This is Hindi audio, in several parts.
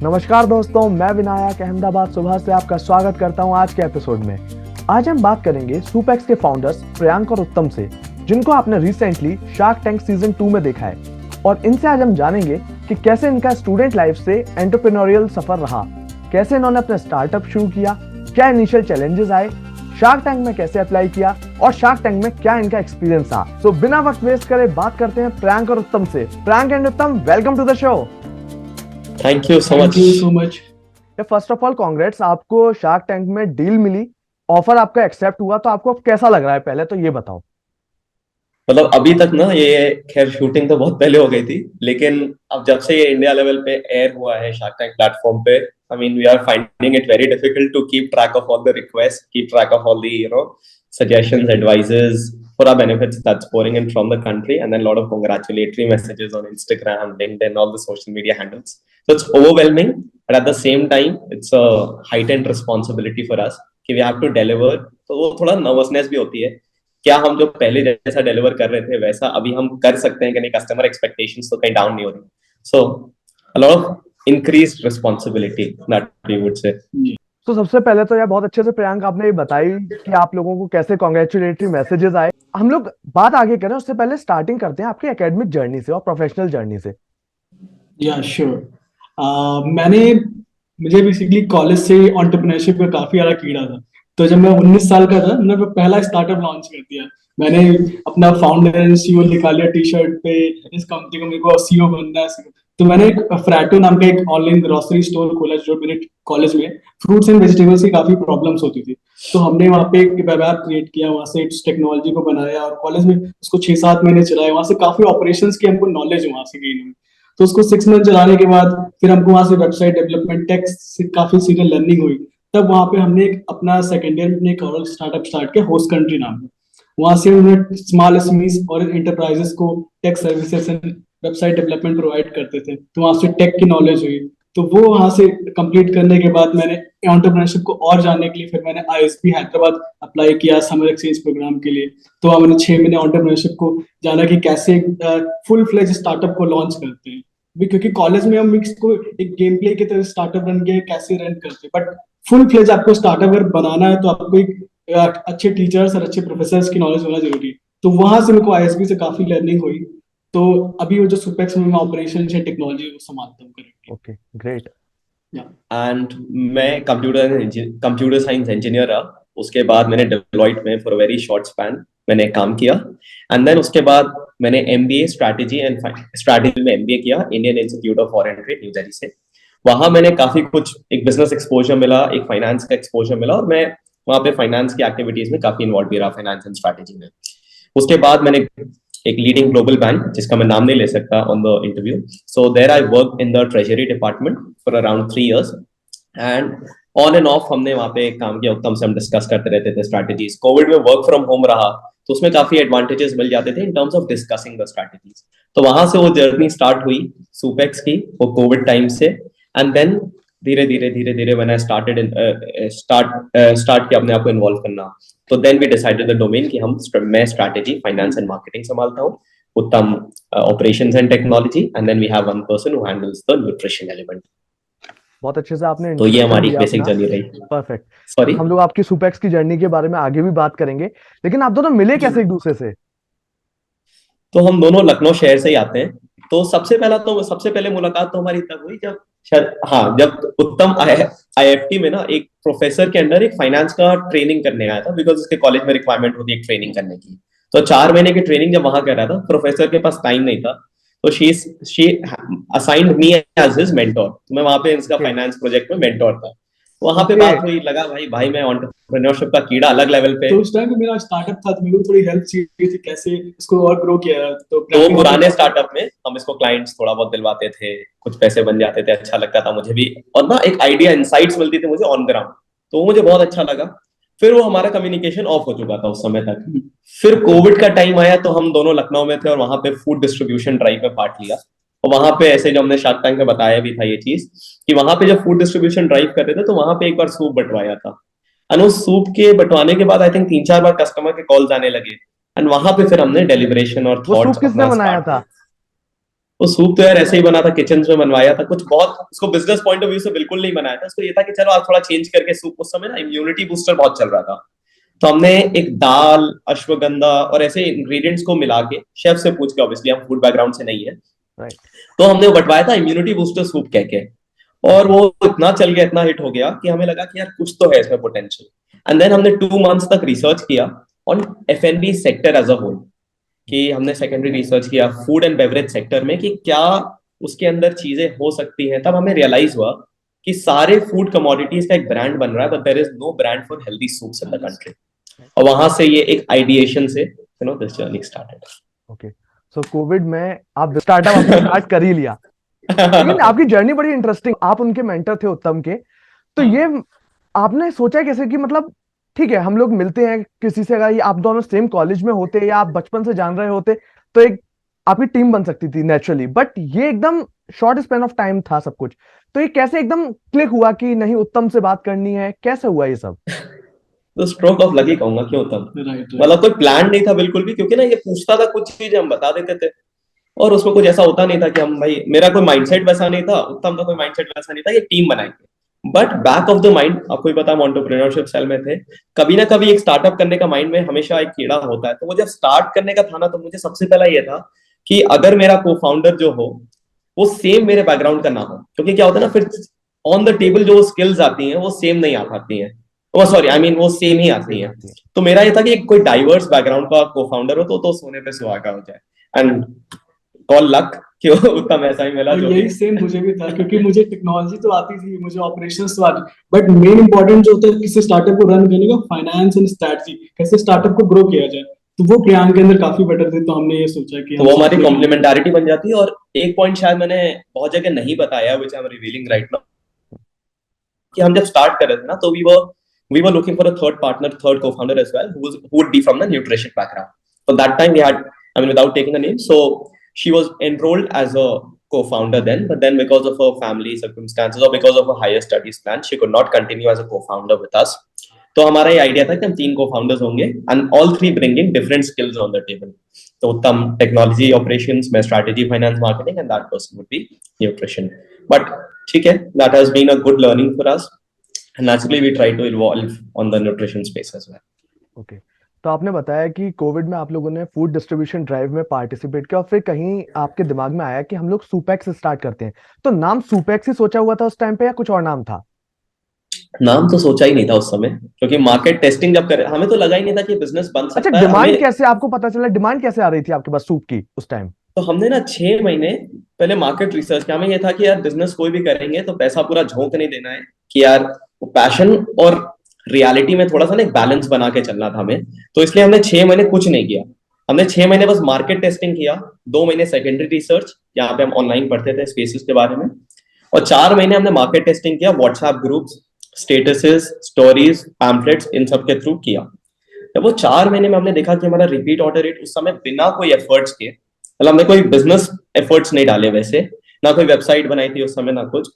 नमस्कार दोस्तों, मैं विनायक अहमदाबाद सुबह से आपका स्वागत करता हूं आज के एपिसोड में। आज हम बात करेंगे सुपेक्स के फाउंडर्स प्रियांक और उत्तम से, जिनको आपने रिसेंटली शार्क टैंक सीजन 2 में देखा है। और इनसे आज हम जानेंगे कि कैसे इनका स्टूडेंट लाइफ से एंटरप्रेन्योरियल सफर रहा, कैसे इन्होंने अपना स्टार्टअप शुरू किया, क्या इनिशियल चैलेंजेस आए, शार्क टैंक में कैसे अप्लाई किया और शार्क टैंक में क्या इनका एक्सपीरियंस था। सो बिना वक्त वेस्ट करे बात करते हैं प्रियांक और उत्तम से। Priyank and Uttam, welcome to the show. Thank you so much. First of all congrats, आपको शार्क टैंक में डील मिली, ऑफर आपका एक्सेप्ट हुआ, तो आपको कैसा लग रहा है पहले तो ये बताओ। मतलब अभी तक ना ये खैर शूटिंग तो बहुत पहले हो गई थी, लेकिन अब जब से ये इंडिया लेवल पे एयर हुआ है शार्क टैंक प्लेटफॉर्म पे, I mean we are finding it very difficult to keep track of all the request, keep track of all the suggestions, advices for our benefits that's pouring in from the country, and then a lot of congratulatory messages on Instagram, LinkedIn, all the social media handles. So it's overwhelming, but at the same time it's a heightened responsibility for us कि we have to deliver. तो वो थोड़ा नर्वसनेस भी होती है, क्या हम जो पहले जैसा डिलीवर कर रहे थे वैसा अभी हम कर सकते हैं कि नहीं, कस्टमर एक्सपेक्टेशंस तो कहीं डाउन नहीं हो रही। सो a lot of increased responsibility that we would say. तो सबसे पहले तो यार बहुत अच्छे से प्रियांक आपने ये बताई कि आप लोगों को कैसे कॉन्ग्रेचुलेटरी मैसेजेस आए। हम लोग बात आगे करें उससे पहले स्टार्टिंग करते हैं आपकी एकेडमिक जर्नी से और प्रोफेशनल जर्नी से। या श्योर। मुझे बेसिकली कॉलेज से एंटरप्रेन्योरशिप का काफी ज्यादा कीड़ा था। तो जब मैं 19 साल का था, मैंने पहला स्टार्टअप लॉन्च कर दिया। मैंने अपना फाउंडर एंड सीईओ लिखा लिया टी शर्ट पे, इस कंपनी को मेरे को सीईओ बनना है। तो मैंने एक फ्रैटो नाम का एक ऑनलाइन ग्रोसरी स्टोर खोला, जो मेरे कॉलेज में फ्रूट्स एंड वेजिटेबल्स की काफी प्रॉब्लम्स होती थी। तो हमने वहाँ पे एक वेब ऐप क्रिएट किया, वहाँ से टेक्नोलॉजी को बनाया और कॉलेज में उसको 6-7 महीने चलाया। वहाँ से काफी ऑपरेशंस की हमको नॉलेज वहाँ से गेन हुई। तो उसको 6 मंथ चलाने के बाद फिर हमको वहां से वेबसाइट डेवलपमेंट टेक से काफी सीरियल लर्निंग हुई। तब वहां पे हमने अपना सेकेंड ईयर में एक और स्टार्टअप स्टार्ट किया, होस्ट कंट्री नाम का। वहां से उन्होंने स्मॉल एसएमईज और इंटरप्राइजेस को tech services and website development provide करते थे। तो वहां से टेक की नॉलेज हुई। तो वो वहां से कंप्लीट करने के बाद मैंने एंटरप्रेन्योरशिप को और जानने के लिए फिर मैंने आईएसपी हैदराबाद अप्लाई किया समर एक्सचेंज प्रोग्राम के लिए। तो वहां मैंने 6 महीने एंटरप्रेन्योरशिप को जाना कि कैसे फुल फ्लेज स्टार्टअप को लॉन्च करते हैं। क्योंकि कॉलेज में हम इसको एक गेम प्ले की तरह स्टार्टअप रन के कैसे रन करते हैं, बट फुल फ्लेज आपको स्टार्टअप अगर बनाना है तो आपको एक अच्छे टीचर्स और अच्छे प्रोफेसर्स की नॉलेज होना जरूरी है। तो वहां से मेरे को आईएसबी से काफी लर्निंग हुई। तो अभी वो जो सुपेक्स में मैं ऑपरेशन है टेक्नोलॉजी संभालता हूँ करेंटली। Okay, great. एंड मैं कंप्यूटर साइंस इंजीनियर रहा। उसके बाद मैंने डेलोइट में फॉर वेरी शॉर्ट स्पैन मैंने काम किया, एंड देन उसके बाद मैंने एमबीए स्ट्रैटेजी में एमबीए किया Indian institute of foreign trade new Delhi से। वहां मैंने काफी कुछ एक बिजनेस एक्सपोजर मिला, एक फाइनेंस का एक्सपोजर मिला, और मैं वहां पे फाइनेंस की एक्टिविटीज में काफी इन्वॉल्व भी रहा, फाइनेंस एंड स्ट्रैटेजी में। उसके बाद मैंने एक लीडिंग ग्लोबल बैंक, जिसका मैं नाम नहीं ले सकता on the interview, so there I work in the treasury department for around 3 years, and on and off हमने वहां पे काम किया। उत्तम से हम डिस्कस करते रहते थे स्ट्रैटेजीज। कोविड में वर्क फ्रॉम होम रहा तो उसमें काफी एडवांटेजेस मिल जाते थे in terms of discussing the strategies. तो वहां से वो जर्नी स्टार्ट हुई सुपेक्स की, वो कोविड टाइम से। एंड देन धीरे धीरे मैंने स्टार्ट किया अपने आप को इन्वॉल्व करना। तो then we decided the domain कि मैं स्ट्रैटेजी, फाइनेंस एंड मार्केटिंग संभालता हूँ, Uttam operations and technology, and then we have one person who handles the nutrition element. बहुत अच्छे से आपने तो ये इंट्रोडक्शन हमारी दिया बेसिक अपना। जर्नी रही। परफेक्ट। सॉरी, हम लोग आपकी सुपेक्स की जर्नी के बारे में आगे भी बात करेंगे, लेकिन आप दोनों मिले कैसे एक दूसरे से? तो हम दोनों लखनऊ शहर से ही आते हैं। तो सबसे पहले मुलाकात तो हमारी तब हुई जब जब उत्तम आईएफटी में ना एक प्रोफेसर के अंडर एक फाइनेंस का ट्रेनिंग करने आया था, बिकॉज उसके कॉलेज में रिक्वायरमेंट होती है एक ट्रेनिंग करने की। तो 4 महीने की ट्रेनिंग जब वहां कर रहा था, प्रोफेसर के पास टाइम नहीं था, तो she assigned me as his mentor. तो मैं वहां पे इसका फाइनेंस प्रोजेक्ट में मेंटोर था। वहां पे बात हुई, लगा भाई मैं एंटरप्रेन्योरशिप का कीड़ा अलग लेवल पे। तो उस टाइम पे मेरा स्टार्टअप था, तो मेरे को थोड़ी हेल्प चाहिए थी कैसे इसको और ग्रो किया। तो पुराने स्टार्टअप में हम इसको क्लाइंट्स थोड़ा बहुत दिलवाते थे, कुछ पैसे बन जाते थे, अच्छा लगता था मुझे भी, और ना एक आइडिया इनसाइट्स मिलती थी मुझे ऑन ग्राउंड, तो वो मुझे बहुत अच्छा लगा। फिर वो हमारा कम्युनिकेशन ऑफ हो चुका था उस समय तक। फिर कोविड का टाइम आया तो हम दोनों लखनऊ में थे और वहां पे फूड डिस्ट्रीब्यूशन ड्राइव में पार्ट लिया। और वहां पे ऐसे जो हमने शार्क टैंक में बताया भी था ये चीज, कि वहां पे जब फूड डिस्ट्रीब्यूशन ड्राइव कर रहे थे तो वहां पे एक बार सूप बंटवाया था। एंड उस सूप के बंटवाने के बाद आई थिंक 3-4 बार कस्टमर के कॉल्स आने लगे, एंड वहां पे फिर हमने डेलिब्रेशन और वो थॉट्स सूप किसने अपना बनाया स्टार्ट था? किया। वो सूप तो यार ऐसे ही बना था, किचन में बनवाया था, कुछ बहुत उसको बिजनेस पॉइंट ऑफ व्यू से बिल्कुल नहीं बनाया था। उसको ये था कि चलो आज थोड़ा चेंज करके सूप, उस समय ना इम्यूनिटी बूस्टर बहुत चल रहा था, तो हमने एक दाल, अश्वगंधा और ऐसे इंग्रेडिएंट्स को मिला के, शेफ से पूछ के, ऑब्वियसली हम फूड बैकग्राउंड से नहीं है, राइट। तो हमने वो बटवाया था इम्यूनिटी बूस्टर सूप कह के। और वो इतना चल गया, इतना हिट हो गया कि हमें लगा कि यार कुछ तो है इसमें पोटेंशियल। एंड देन हमने 2 मंथ्स तक रिसर्च किया on F&B sector as a whole, कि हमने सेकेंडरी रिसर्च किया फूड एंड बेवरेज सेक्टर में कि क्या उसके अंदर चीजें हो सकती हैं। तब हमें रियलाइज हुआ कि सारे फूड कमोडिटीज का एक ब्रांड बन रहा है, but there is no brand for healthy soups in the country. और वहां से ये एक आइडिएशन से this journey started. Okay, so Covid में आप स्टार्टअप आपने स्टार्ट कर ही लिया, लेकिन आपकी जर्नी बड़ी इंटरेस्टिंग। आप उनके मेंटर थे उत्तम के, तो ये आपने सोचा कैसे कि मतलब ठीक है हम लोग मिलते हैं किसी से, अगर ये आप दोनों सेम कॉलेज में होते या आप बचपन से जान रहे होते तो एक आपकी टीम बन सकती थी नेचुरली, बट ये एकदम शॉर्ट स्पेन ऑफ टाइम था सब कुछ, तो ये कैसे एकदम क्लिक हुआ कि नहीं उत्तम से बात करनी है, कैसे हुआ ये सब? तो स्ट्रोक ऑफ लकी कहूंगा, क्यों तब राइट मतलब कोई प्लान नहीं था बिल्कुल भी, क्योंकि ना ये पूछता था कुछ चीजें हम बता देते थे, और उसमें कुछ ऐसा होता नहीं था कि हम भाई, मेरा कोई माइंडसेट वैसा नहीं था, उत्तम का कोई माइंडसेट वैसा नहीं था, ये टीम बनाएंगे। But back of the mind, आपको भी पता, हम एंटरप्रेन्योरशिप सेल में थे, कभी ना कभी एक स्टार्टअप करने का माइंड में हमेशा एक कीड़ा होता है। तो वो जब स्टार्ट करने का था ना, तो मुझे सबसे पहला ये था कि अगर मेरा को फाउंडर जो हो वो सेम मेरे बैकग्राउंड का ना हो, क्योंकि क्या होता है ना, फिर ऑन द टेबल जो स्किल्स आती हैं वो सेम नहीं आ पाती हैं, वो सॉरी आई मीन वो सेम ही आती हैं। तो मेरा ये था कि कोई डाइवर्स बैकग्राउंड का को फाउंडर हो तो सोने पे सुहागा हो जाए। एंड कॉल लक कि उत्तम ऐसा ही मिला और जो यही कि सेम मुझे भी था, क्योंकि मुझे टेक्नोलॉजी तो आती थी, मुझे ऑपरेशंस तो आती, बट मेन इंपॉर्टेंट जो होता है किसी स्टार्टअप को रन करने का, फाइनेंस एंड स्ट्रेटजी, कैसे स्टार्टअप को ग्रो किया जाए, तो वो प्रियांक के अंदर काफी बेटर थे। तो हमने ये सोचा कि तो हम वो साथ हमारी में काम करें। कॉम्प्लीमेंटारिटी बन जाती है। और एक पॉइंट शायद मैंने बहुत जगह नहीं बताया, which I am revealing right now, कि हम जब स्टार्ट कर रहे थे ना, तो we were looking for a third partner, third cofounder as well, who would be from the nutrition background. So that time we had, I mean, without taking the name, so she was enrolled as a co-founder then, but then because of her family circumstances or because of a higher studies plan, she could not continue as a co-founder with us. तो हमारा ये आइडिया था कि हम 3 co-founders होंगे and all 3 bringing different skills on the table. तो उत्तम टेक्नोलॉजी ऑपरेशंस में, strategy, finance, marketing, and that person would be nutrition. But ठीक है, that has been a good learning for us, and naturally we try to evolve on the nutrition space as well. Okay, तो आपने बताया कि कोविड में आप लोगों ने फूड डिस्ट्रीब्यूशन ड्राइव में पार्टिसिपेट किया और फिर कहीं आपके दिमाग में आया कि हम लोग सुपेक्स स्टार्ट करते हैं, तो नाम सुपेक्स ही सोचा हुआ था उस टाइम पे या कुछ और नाम था? नाम तो सोचा ही नहीं था उस समय, क्योंकि मार्केट टेस्टिंग जब करे, हमें तो लगा ही नहीं था कि बिजनेस बन अच्छा, सकता है। डिमांड हमें कैसे आपको पता चला, डिमांड कैसे आ रही थी आपके पास सूप की उस टाइम? तो हमने ना 6 महीने पहले मार्केट रिसर्च किया। हमें ये था कि यार बिजनेस कोई भी करेंगे तो पैसा पूरा झोंक नहीं देना है, कि यार वो पैशन और रियलिटी में थोड़ा सा ना एक बैलेंस बना के चलना था हमें। तो इसलिए हमने 6 महीने कुछ नहीं किया। हमने 6 महीने बस मार्केट टेस्टिंग किया, 2 महीने सेकेंडरी रिसर्च, यहाँ पे हम ऑनलाइन पढ़ते थे स्पेसिस के बारे में, और 4 महीने हमने मार्केट टेस्टिंग किया, WhatsApp groups, statuses, stories, pamphlets, इन सब के थ्रू किया। जब वो 4 महीने में हमने देखा कि हमारा रिपीट ऑर्डर रेट उस समय बिना कोई एफर्ट्स के, मतलब हमने कोई बिजनेस एफर्ट्स नहीं डाले वैसे, ना कोई वेबसाइट बनाई थी उस समय, ना कुछ,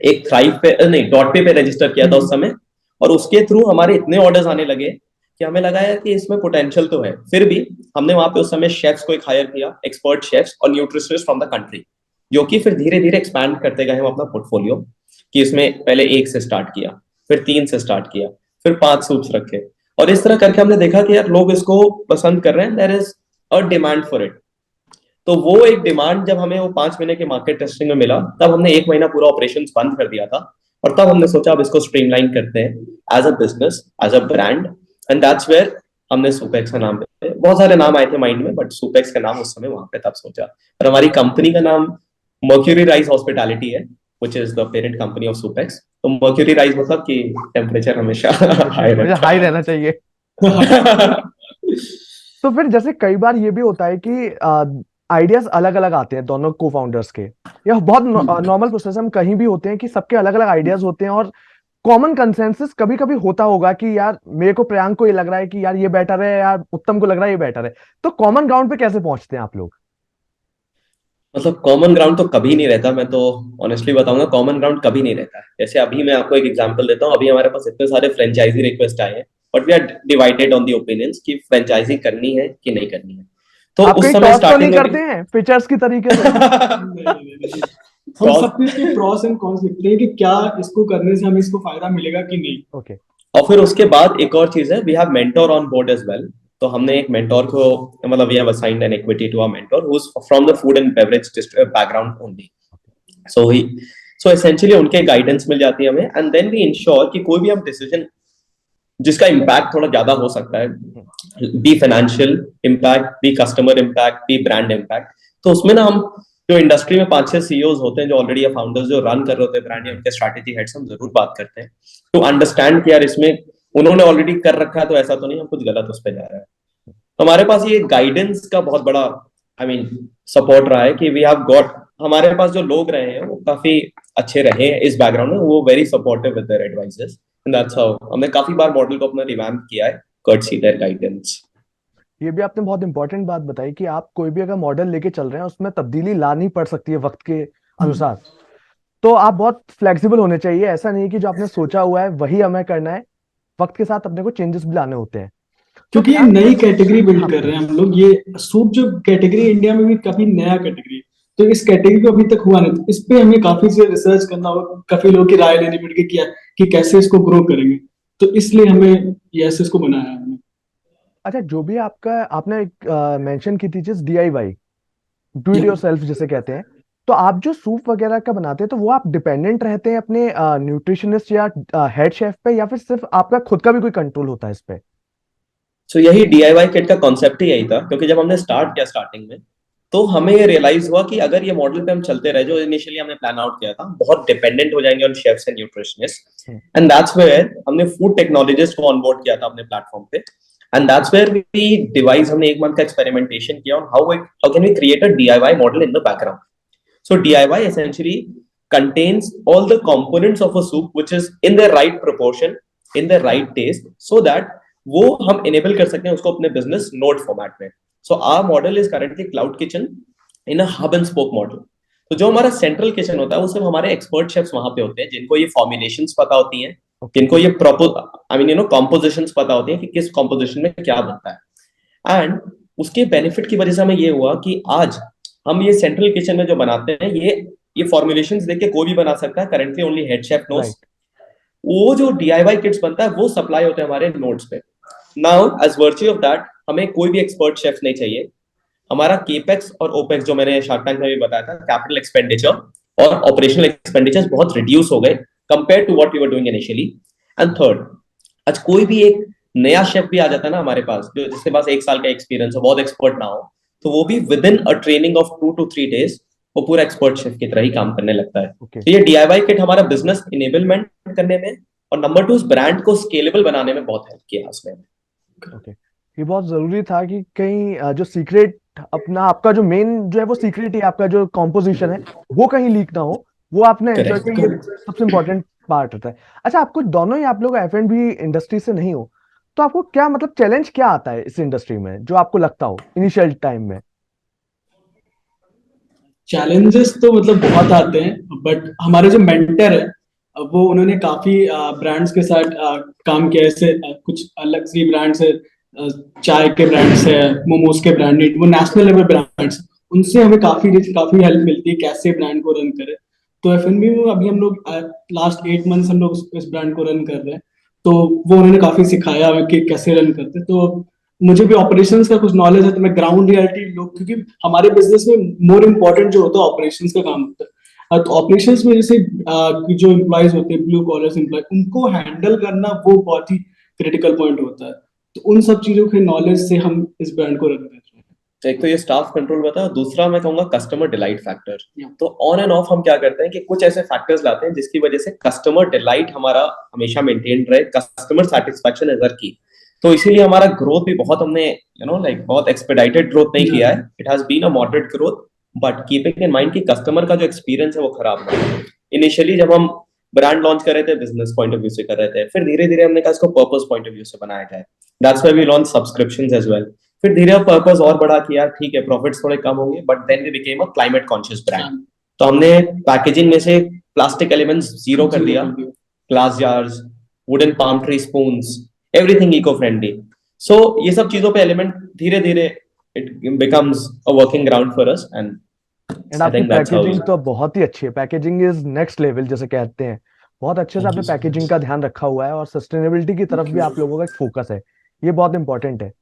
एक थ्राइव पे नहीं डॉट पे रजिस्टर किया था उस समय, और उसके थ्रू हमारे इतने ऑर्डर्स आने लगे कि हमें लगा यार कि इसमें पोटेंशियल तो है। फिर भी हमने वहां पे उस समय शेफ्स को एक हायर किया, एक्सपर्ट शेफ्स और न्यूट्रिशनिस्ट फ्रॉम द कंट्री, जो कि फिर धीरे धीरे एक्सपैंड करते गए हम अपना पोर्टफोलियो, कि इसमें पहले 1 से स्टार्ट किया, फिर 3 से स्टार्ट किया, फिर 5 सूप्स रखे, और इस तरह करके हमने देखा कि यार लोग इसको पसंद कर रहे हैं, there is a demand for it. तो वो एक डिमांड जब हमें वो 5 महीने के मार्केट टेस्टिंग में मिला, तब हमने 1 महीना पूरा ऑपरेशन बंद कर दिया था, और तब हमने सोचा अब इसको स्ट्रीमलाइन करते हैं as a business, as a brand, and that's where हमने सुपेक्स का नाम पे, बहुत सारे नाम आए थे माइंड में, बट सुपेक्स का नाम उस समय वहां पे तब सोचा। और हमारी कंपनी का नाम मर्क्यूरी राइज हॉस्पिटैलिटी है, which is the parent company of Supex। तो मर्क्यूरी राइज मतलब कि टेम्परेचर हमेशा हाई मुझे रहता हाई रहना चाहिए। है। तो फिर जैसे कई बार ये भी होता है कि आइडियाज अलग अलग आते हैं दोनों को फाउंडर्स के, यह बहुत नॉर्मल प्रोसेस है, हम कहीं भी होते हैं कि सबके अलग अलग आइडियाज होते हैं और कॉमन कंसेंसस कभी कभी होता होगा कि यार मेरे को प्रियांक को ये लग रहा है कि यार ये बेटर है, यार उत्तम को लग रहा है ये बेटर है, तो कॉमन ग्राउंड पे कैसे पहुंचते हैं आप लोग? मतलब कॉमन ग्राउंड तो कभी नहीं रहता, मैं तो ऑनेस्टली बताऊंगा, कॉमन ग्राउंड कभी नहीं रहता है। जैसे अभी मैं आपको एक एग्जांपल देता हूँ, अभी हमारे पास इतने सारे फ्रेंचाइजी रिक्वेस्ट आए हैं, but we are divided on the opinions कि फ्रेंचाइजी करनी है कि नहीं करनी है। तो आप उस कहीं समय टॉस तो नहीं स्टार्टिंग में करते हैं पिचर्स की तरीके से? नहीं। हम सब चीज के प्रॉस एंड कॉन्स लिखते हैं कि क्या इसको करने से हमें इसको फायदा मिलेगा कि नहीं। ओके। और फिर उसके बाद एक और चीज है, we have mentor on board as well. तो हमने एक मेंटोर को, मतलब we have assigned an equity to a mentor who is from the food and beverage background only. So he so essentially उनके गाइडेंस मिल जाती है हमें, एंड देन वी इंश्योर कि कोई भी हम डिसीजन जिसका इम्पैक्ट थोड़ा ज्यादा हो सकता है, be financial impact, be customer impact, be brand impact, तो उसमें ना हम जो इंडस्ट्री में 5-6 सीईओज होते हैं जो ऑलरेडी फाउंडर्स जो रन कर रहे होते हैं ब्रांड या उनके स्ट्रैटेजी हेड्स, हम जरूर बात करते हैं टू अंडरस्टैंड कि यार इसमें उन्होंने ऑलरेडी कर रखा है तो ऐसा तो नहीं हम कुछ गलत उस पर जा रहा है। तो हमारे पास ये गाइडेंस का बहुत बड़ा आई मीन सपोर्ट रहा है कि वी हैव गॉट, हमारे पास जो लोग रहे हैं वो काफी अच्छे रहे हैं इस बैकग्राउंड में, वो very supportive with their advices, and that's how हमने काफी बार मॉडल को अपना रिवैम्प किया है कर्टसी देयर गाइडेंस। ये भी आपने बहुत इंपॉर्टेंट बात बताई कि आप कोई भी अगर मॉडल लेके चल रहे हैं उसमें तब्दीली लानी पड़ सकती है वक्त के अनुसार। तो आप बहुत फ्लेक्सिबल होने चाहिए, ऐसा नहीं कि जो आपने सोचा हुआ है वही हमें करना है, वक्त के साथ अपने को चेंजेस भी लाने होते हैं। तो क्योंकि ये प्रियांक, नई कैटेगरी बिल्ड हाँ कर रहे प्लीज। हैं हम लोग। ये सूप जो कैटेगरी इंडिया में भी काफी नया कैटेगरी, तो इस कैटेगरी को अभी तक हुआ नहीं, तो इस पे हमें काफी से रिसर्च करना होगा, काफी लोगों की राय लेनी पड़ेगी क्या कि कैसे इसको ग्रो करेंगे। तो इसलिए हमें ये ऐसे इसको बनाया है हमने। अच्छा, जो भी आपका आपने मेंशन की थी चीज DIY, डू इट या योर सेल्फ जिसे कहते हैं, तो आप जो सूप वगैरह का बनाते हैं तो वो आप डिपेंडेंट रहते हैं अपने न्यूट्रिशनिस्ट या हेड शेफ पे, या फिर सिर्फ आपका खुद का भी कोई कंट्रोल होता है इस पे? सो यही डीआईवाई किट का कॉन्सेप्ट ही यही था, क्योंकि जब हमने स्टार्ट किया स्टार्टिंग में तो हमें ये रियलाइज हुआ कि अगर ये मॉडल पे हम चलते रहे जो इनिशियली हमने प्लान आउट किया था, बहुत डिपेंडेंट हो जाएंगे on chefs and nutritionist, hmm. And that's where हमने फूड टेक्नोलॉजिस्ट को ऑनबोर्ड किया था अपने प्लेटफॉर्म पे, and that's where we devise, हमने 1 मंथ का एक्सपेरिमेंटेशन किया on how can we create a DIY model in the background. So DIY essentially contains all the components of a soup which is in the right proportion, in the right taste, so that वो हम enable कर सकते हैं उसको अपने business node format में. So our model is currently cloud kitchen in a hub and spoke model. तो जो हमारा सेंट्रल किचन होता है वो सिर्फ हमारे एक्सपर्ट शेफ्स वहां पे होते हैं जिनको ये फॉर्मुलेशंस पता होती हैं, ओके। जिनको ये प्रॉपर आई मीन कॉम्पोजिशंस पता होती हैं कि किस कॉम्पोजिशन में क्या बनता है। एंड उसके बेनिफिट की वजह से हमें ये हुआ कि आज हम ये सेंट्रल किचन में जो बनाते हैं ये फॉर्मुलेशंस देख के कोई भी बना सकता है, currently only head chef knows. Right. वो जो डीआईवाई किट्स बनता है वो सप्लाई होते हैं हमारे नोड्स पे। Now as virtue of that हमें कोई भी एक्सपर्ट शेफ नहीं चाहिए। हमारा केपेक्स और ओपेक्स जो मैंने शार्क टैंक में भी बताया था, कैपिटल एक्सपेंडिचर और ऑपरेशनल एक्सपेंडिचर बहुत रिड्यूस हो गए compare to what we were doing initially. And third, आज कोई भी एक नया शेफ भी आ जाता है ना हमारे पास, जो जिसके पास 1 साल का एक्सपीरियंस हो, बहुत एक्सपर्ट ना हो, तो वो भी with in a training of 2 to 3 days वो पूरा एक्सपर्ट शेफ की तरह ही काम करने लगता है। ओके। तो ये डीआईवाई किट हमारा बिजनेस इनेबलमेंट करने में और नंबर 2 इस ब्रांड को स्केलेबल बनाने में बहुत हेल्प किया उसने। ओके, ये बहुत जरूरी था कि कहीं जो सीक्रेट अपना आपका जो मेन जो है वो सीक्रेट ही आपका जो कॉम्पोजिशन है वो कहीं लीक ना हो, वो आपने एंश्योर करेक्ट। किया, ये सबसे इंपॉर्टेंट पार्ट होता है। अच्छा, आपको दोनों ही आप लोग F&B इंडस्ट्री से नहीं हो, तो आपको क्या मतलब चैलेंज क्या आता है इस इंडस्ट्री में जो आपको लगता हो इनिशियल टाइम में? चैलेंजेस तो मतलब बहुत आते हैं, बट हमारे जो मेंटर है वो उन्होंने काफी ब्रांड्स के साथ काम किया है। जैसे कुछ लग्जरी ब्रांड्स है, चाय के ब्रांड्स है, मोमोज के ब्रांड, वो नेशनल लेवल ब्रांड्स, उनसे हमें काफी हेल्प मिलती है कैसे ब्रांड को रन करे। तो F&B में अभी हम लोग लास्ट 8 मंथ्स हम लोग इस ब्रांड को रन कर रहे हैं, तो वो उन्होंने काफी सिखाया हमें कि कैसे रन करते हैं। तो मुझे भी ऑपरेशंस का कुछ नॉलेज है, तो मैं ग्राउंड रियलिटी लोग, क्योंकि हमारे बिजनेस में मोर इम्पोर्टेंट जो होता है ऑपरेशंस का काम होता है। तो ऑपरेशंस में जैसे जो एम्प्लॉयज होते हैं, ब्लू कॉलर्स एम्प्लॉय, उनको हैंडल करना वो बहुत ही क्रिटिकल पॉइंट होता है। तो उन सब चीजों के नॉलेज से हम इस ब्रांड को रन कर रहे हैं। तो एक तो ये स्टाफ कंट्रोल बता, दूसरा मैं कहूंगा कस्टमर डिलाइट फैक्टर। Yeah. तो ऑन एंड ऑफ हम क्या करते हैं कि कुछ ऐसे फैक्टर्स लाते हैं जिसकी वजह से कस्टमर डिलाइट हमारा हमेशा मेंटेन रहे, कस्टमर सेटिस्फैक्शन इज आवर की। तो इसीलिए हमारा ग्रोथ भी बहुत हमने लाइक बहुत एक्सपेडाइटेड ग्रोथ नहीं किया है, it has been a moderate growth, but keeping in mind कि कस्टमर का जो एक्सपीरियंस है वो खराब ना हो। इनिशियली जब हम ब्रांड लॉन्च कर रहे थे बिजनेस पॉइंट ऑफ व्यू से कर रहे थे, फिर धीरे धीरे हमने कहा इसको पर्पस पॉइंट ऑफ व्यू से बनाया जाए, that's why we launch subscriptions as well. फिर धीरे पर्पस और बढ़ा किया, ठीक है प्रॉफिट्स थोड़े कम होंगे, but then we became a climate conscious brand. तो हमने पैकेजिंग में से प्लास्टिक एलिमेंट्स जीरो कर दिया, glass jars, wooden palm tree spoons, everything eco friendly. So ये सब चीजों पे एलिमेंट धीरे धीरे it becomes a working ground for us, and and I आपकी think that's how. पैकेजिंग तो बहुत ही अच्छी है, पैकेजिंग इज नेक्स्ट लेवल जैसे कहते हैं। बहुत अच्छे से Thank आपने you so पैकेजिंग much. का ध्यान रखा हुआ है और सस्टेनेबिलिटी की तरफ Thank भी you. आप लोगों का एक फोकस है, ये बहुत इंपॉर्टेंट है।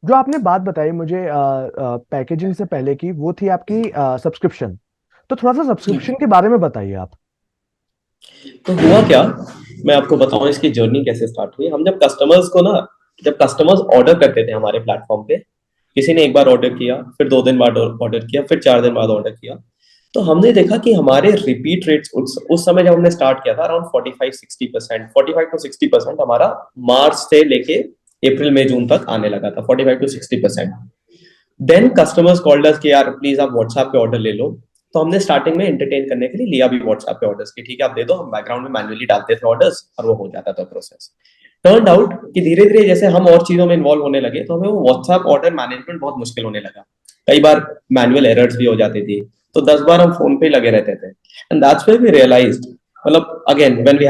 जो आपने बात बताई मुझे पैकेजिंग से पहले की, वो थी आपकी सब्सक्रिप्शन। तो थोड़ा सा Yeah. सब्सक्रिप्शन के बारे में बताइए आप। तो हुआ क्या, मैं आपको बताऊं इसकी जर्नी कैसे स्टार्ट हुई। हम जब कस्टमर्स ऑर्डर करते थे हमारे प्लेटफॉर्म पे, किसी ने एक बार ऑर्डर किया, फिर 2 दिन बाद ऑर्डर किया, फिर 4 दिन बाद ऑर्डर किया, तो हमने देखा कि हमारे रिपीट रेट्स उस समय जब हमने स्टार्ट किया था अराउंड 45-60%, 45 to 60% हमारा मार्च से लेके अप्रैल मई जून तक आने लगा था, 45 to 60%। देन कस्टमर्स कॉल्ड अस कि यार प्लीज आप व्हाट्सएप पे ऑर्डर ले लो। तो हमने स्टार्टिंग में एंटरटेन करने के लिए लिया भी व्हाट्सएप पे ऑर्डर्स, कि ठीक है आप दे दो, हम बैकग्राउंड में मैन्युअली डालते थे ऑर्डर्स और वो हो जाता था प्रोसेस। टर्न आउट कि धीरे धीरे जैसे हम और चीजों में इन्वॉल्व होने लगे, तो हमें वो व्हाट्सएप ऑर्डर मैनेजमेंट बहुत मुश्किल होने लगा। कई बार मैनुअल एरर्स भी हो जाती थी, तो 10 बार हम फोन पे लगे रहते थे। And that's when we realized, मतलब again when we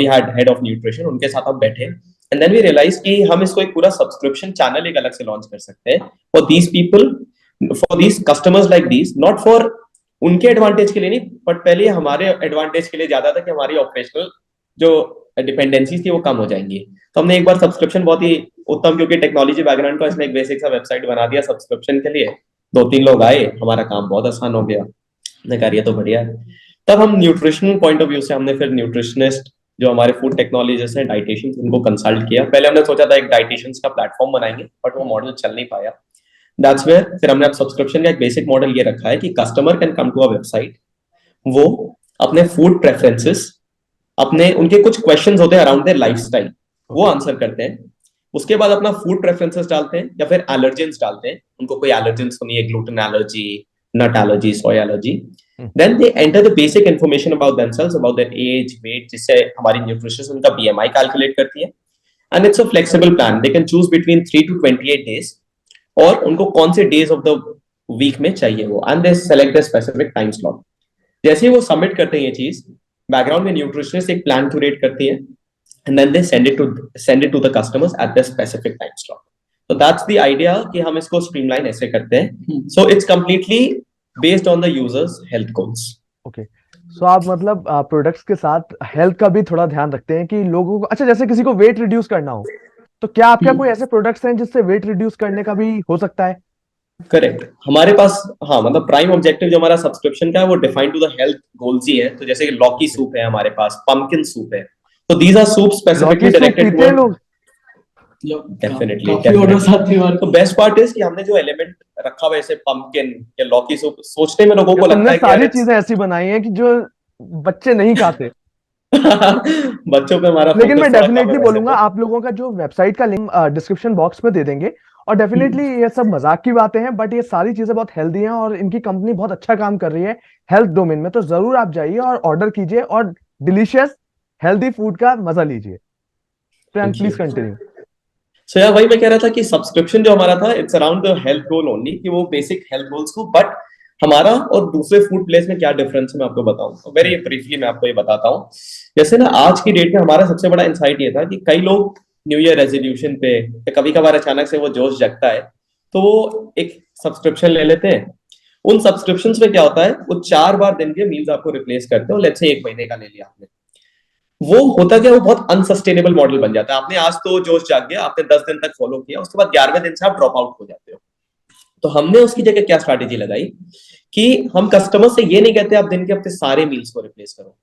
had head of nutrition, उनके साथ हम बैठे, एंड देन वी रियलाइज कि हम इसको एक पूरा सब्सक्रिप्शन चैनल एक अलग से लॉन्च कर सकते हैं for these people, for these customers like these, not for उनके एडवांटेज के लिए नहीं, बट पहले हमारे एडवांटेज के लिए ज्यादा था कि हमारी ऑपरेशनल जो डिपेंडेंसीज थी वो कम हो जाएंगी। तो हमने एक बार सब्सक्रिप्शन, बहुत ही उत्तम, क्योंकि टेक्नोलॉजी बैकग्राउंड का, इसने एक बेसिक सा वेबसाइट बना दिया सब्सक्रिप्शन के लिए। 2-3 लोग आए, हमारा काम बहुत आसान हो गया। हमने कहा ये तो बढ़िया है। तब हम न्यूट्रिशन पॉइंट ऑफ व्यू से हमने फिर न्यूट्रिशनिस्ट जो हमारे फूड टेक्नोलॉजिस्ट हैं, डाइटिशियंस, उनको कंसल्ट किया। पहले हमने सोचा था एक डाइटिशियंस का प्लेटफॉर्म बनाएंगे, बट वो मॉडल चल नहीं पाया। दैट्स वेयर फिर हमने अब सब्सक्रिप्शन का एक बेसिक मॉडल ये रखा है कि customer can come to a website, वो अपने फूड प्रेफरेंसेस, अपने उनके कुछ क्वेश्चंस होते हैं अराउंड देयर लाइफस्टाइल, वो आंसर करते हैं। उसके बाद अपना फूड प्रेफरेंसेस डालते हैं या फिर एलर्जेंस डालते हैं, उनको कोई एलर्जेंस तो नहीं है, gluten allergy, nut allergy, soya allergy. Then they enter the basic information about themselves, about their age, weight, जिससे हमारी न्यूट्रिशनिस्ट उनका बीएमआई कैलकुलेट करती है। And it's a flexible plan, they can choose between 3 to 28 days, और उनको कौन से डेज ऑफ द वीक में चाहिए वो, and they select the specific time slot. जैसे ही वो सबमिट करते हैं ये चीज, बैकग्राउंड में न्यूट्रिशनिस्ट एक प्लान क्यूरेट करती है, and then they send it to the customers at their specific time slot. So that's the idea कि हम इसको streamline ऐसे करते हैं। So it's completely based on the users health goals. Okay, so आप मतलब प्रोडक्ट्स के साथ हेल्थ का भी थोड़ा ध्यान रखते हैं कि लोगों को, अच्छा जैसे किसी को वेट रिड्यूस करना हो, तो क्या आपके कोई ऐसे प्रोडक्ट्स हैं जिससे वेट रिड्यूस करने का भी हो सकता है? करेक्ट, हमारे पास, हाँ, मतलब प्राइम ऑब्जेक्टिव जो हमारा सब्सक्रिप्शन का है वो define to the health goals ही है। तो जैसे लौकी सूप है हमारे पास, पंपकिन सूप है, तो दीज आर सूप स्पेसिफिकली लौकी सूप डायरेक्टेड पीते हैं टुवर्ड, लोग? डेफिनेटली काफी ऑर्डर्स डेफिनेटली। आते हैं हमारे तो बेस्ट पार्ट इज कि हमने जो एलिमेंट रखा हुआ है, जैसे पंपकिन या लौकी सूप, सोचने में लोगों या को लगता तुमने है कि यार सारी चीजें ऐसी बनाई हैं कि जो बच्चे नहीं खाते। बच्चों पे हमारा लेकिन मैं फोकस थोड़ा कम है डेफिनेटली वैसे बोलूंगा तो। आप लोगों का जो वेबसाइट का लिंक डिस्क्रिप्शन बॉक्स में दे देंगे। और डेफिनेटली हम्म, ये सब मजाक की बातें हैं, बट ये सारी चीजें बहुत हेल्दी हैं और इनकी कंपनी बहुत अच्छा काम कर रही है हेल्थ डोमेन में। तो जरूर आप जाइए और ऑर्डर कीजिए और डिलीशियस हेल्दी फूड का मजा लीजिए। Thank Priyank you. Please continue. So यार वही मैं कह रहा था कि सब्सक्रिप्शन जो हमारा था, it's around the health goal only, कि वो बेसिक हेल्थ गोल्स को, बट हमारा और दूसरे फूड प्लेस में क्या डिफरेंस है मैं आपको बताऊं, तो वेरी ब्रीफली मैं आपको ये बताता हूँ। जैसे ना आज की डेट में हमारा सबसे बड़ा इंसाइट ये था कि कई लोग न्यू ईयर रेजोल्यूशन पे या कभी कभार अचानक से वो जोश जगता है, तो वो एक सब्सक्रिप्शन ले लेते हैं। उन सब्सक्रिप्शंस में क्या होता है, वो 4 बार दिन के मील्स आपको रिप्लेस करते हो। लेट्स से 1 महीने का ले लिया आपने, वो होता क्या, वो बहुत अनसस्टेनेबल मॉडल बन जाता है। आपने आज तो जोश जाग गया, आपने 10 दिन तक फॉलो किया, उसके बाद 11वें दिन से आप ड्रॉप आउट हो जाते हो। तो हमने उसकी जगह क्या स्ट्रैटेजी लगाई कि हम कस्टमर से ये नहीं कहते आप दिन के अपने सारे मील्स को रिप्लेस करो,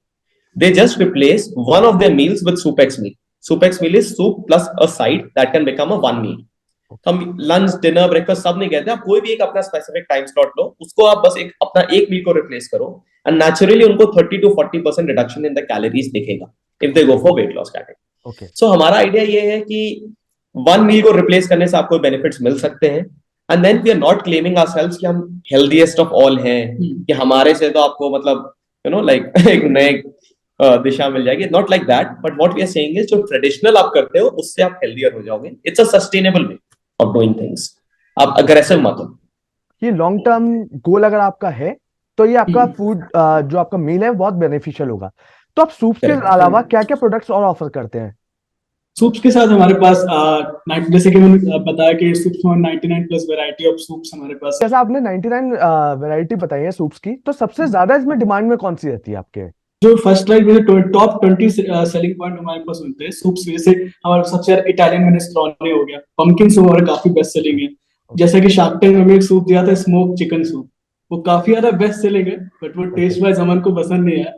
they just replace one of their meals with Supex meal. Supex meal is soup plus a side that can become a one meal. तो हम लंच, डिनर, ब्रेकफास्ट सब नहीं कहते, आप कोई भी एक अपना स्पेसिफिक टाइम स्लॉट लो, उसको आप बस एक अपना एक मील को रिप्लेस करो, एंड नेचुरली उनको 30 to 40% reduction in the calories दिखेगा if they go for weight loss category. Okay, so हमारा आइडिया ये है कि वन मील को रिप्लेस करने से आपको बेनिफिट्स मिल सकते हैं, and then we are not claiming ourselves कि हम हेल्दीएस्ट ऑफ ऑल हैं, कि हमारे से तो आपको मतलब लाइक एक नए दिशा मिल जाएगी, not like that, but what we are saying is जो ट्रेडिशनल आप करते हो उससे आप हेल्दियर हो जाओगे। It's a sustainable way of doing things, आप अग्रेसिव मत हो। ये लॉन्ग टर्म गोल अगर आपका है तो ये आपका हम्म, फूड जो आपका मील है बहुत बेनिफिशियल होगा। तो आप सूप्स के करेक्ट। अलावा क्या क्या प्रोडक्ट्स और ऑफर करते हैं? सूप्स के साथ हमारे पास जैसे कि मैंने बताया कि सूप्स में 99+ वैरायटी ऑफ सूप्स हमारे पास है। जैसा आपने 99 वैरायटी बताई है सूप्स की, तो सबसे ज्यादा इसमें डिमांड में कौन सी रहती है आपके? जो फर्स्ट लाइन में टॉप 20 सेलिंग पॉइंट हमारे पास होते हैं सूप्स, जैसे हमारे सबसे ज्यादा इटालियन मिनेस्ट्रोने हो गया, पंपकिन सूप हमारा काफी बेस्ट सेलिंग है। जैसे कि शार्क टैंक में एक सूप दिया था स्मोक चिकन सूप, वो काफी ज्यादा बेस्ट सेलिंग है, बट वो टेस्ट वाइज हमन को पसंद नहीं आया।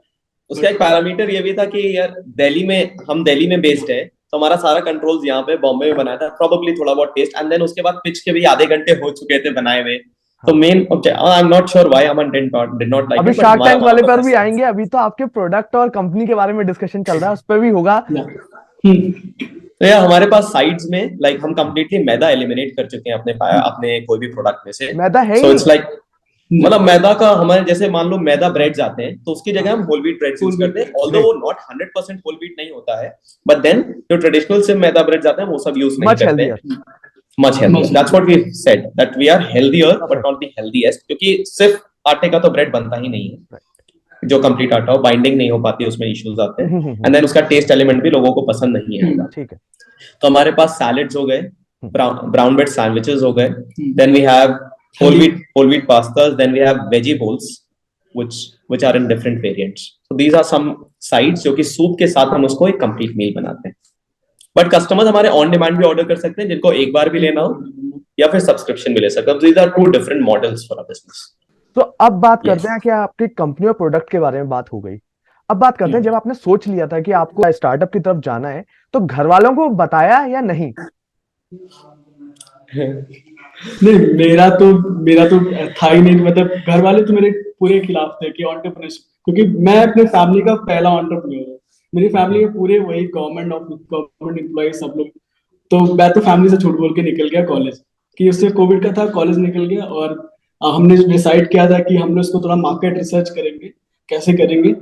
उसका एक पैरामीटर ये भी था कि यार दिल्ली में बेस्ड है, तो हमारा सारा कंट्रोल्स यहाँ पे बॉम्बे में बनाया था, प्रोबेबली थोड़ा बहुत टेस्ट, एंड देन उसके बाद पिच के भी आधे घंटे हो चुके थे बनाए हुए। तो main I am not sure why Aman did not like अभी इट, बट शार्क हमारा टैंक वहां वाले पर पर भी बेस्ट आएंगे, अभी तो आपके प्रोडक्ट और कंपनी के बारे में डिस्कशन चल रहा है, उस पर भी होगा। तो यार हमारे पास साइड्स में लाइक हम कंप्लीटली मैदा एलिमिनेट कर चुके हैं अपने कोई भी प्रोडक्ट में से। मैदा है ही सो नहीं। इट्स लाइक मतलब मैदा का हमारे जैसे मान लो मैदा ब्रेड्स आते हैं तो उसकी जगह हम होल व्हीट ब्रेड्स यूज करते हैं, ऑल्दो वो नॉट 100% होल व्हीट नहीं होता है, बट देन जो ट्रेडिशनल से मैदा ब्रेड्स आते हैं वो सब यूज नहीं मच करते हेल्दियर। हैं। Much healthy, that's what we said, that we are healthier but not the healthiest, क्योंकि सिर्फ आटे का तो ब्रेड बनता ही नहीं है, जो कंप्लीट आटा हो बाइंडिंग नहीं हो पाती, उसमें इश्यूज आते हैं, एंड देन उसका टेस्ट एलिमेंट भी लोगों को पसंद नहीं आएगा। ठीक है। तो हमारे पास सैलेड्स हो गए, ब्राउन ब्रेड सैंडविचेस हो गए, then we have whole wheat pastas, then we have veggie bowls which are in different variants. So these are some sides जो कि सूप के साथ हम उसको एक कंप्लीट मील बनाते हैं। बट कस्टमर्स हमारे ऑन डिमांड भी ऑर्डर कर सकते हैं, जिनको एक बार भी लेना हो या फिर सब्सक्रिप्शन भी ले सकते हैं। These are two different models for our business. तो अब बात करते Yes. हैं कि आपकी कंपनी और प्रोडक्ट के बारे में बात हो गई। अब बात करते हैं, जब आपने सोच लिया था कि आपको स्टार्टअप की तरफ जाना है, तो घर वालों को बताया या नहीं? नहीं, मेरा तो था ही नहीं, मतलब घर वाले तो मेरे पूरे खिलाफ थे कि एंटरप्रेन्योरशिप, क्योंकि मैं अपने फैमिली का पहला एंटरप्रेन्योर हूँ। मेरी फैमिली में पूरे वही गवर्नमेंट एम्प्लॉय सब लोग। तो मैं तो फैमिली से झूठ बोल के निकल गया कॉलेज, कि उससे कोविड का था, कॉलेज निकल गया, और हमने डिसाइड किया था कि हम लोग इसको थोड़ा मार्केट रिसर्च करेंगे, कैसे करेंगे।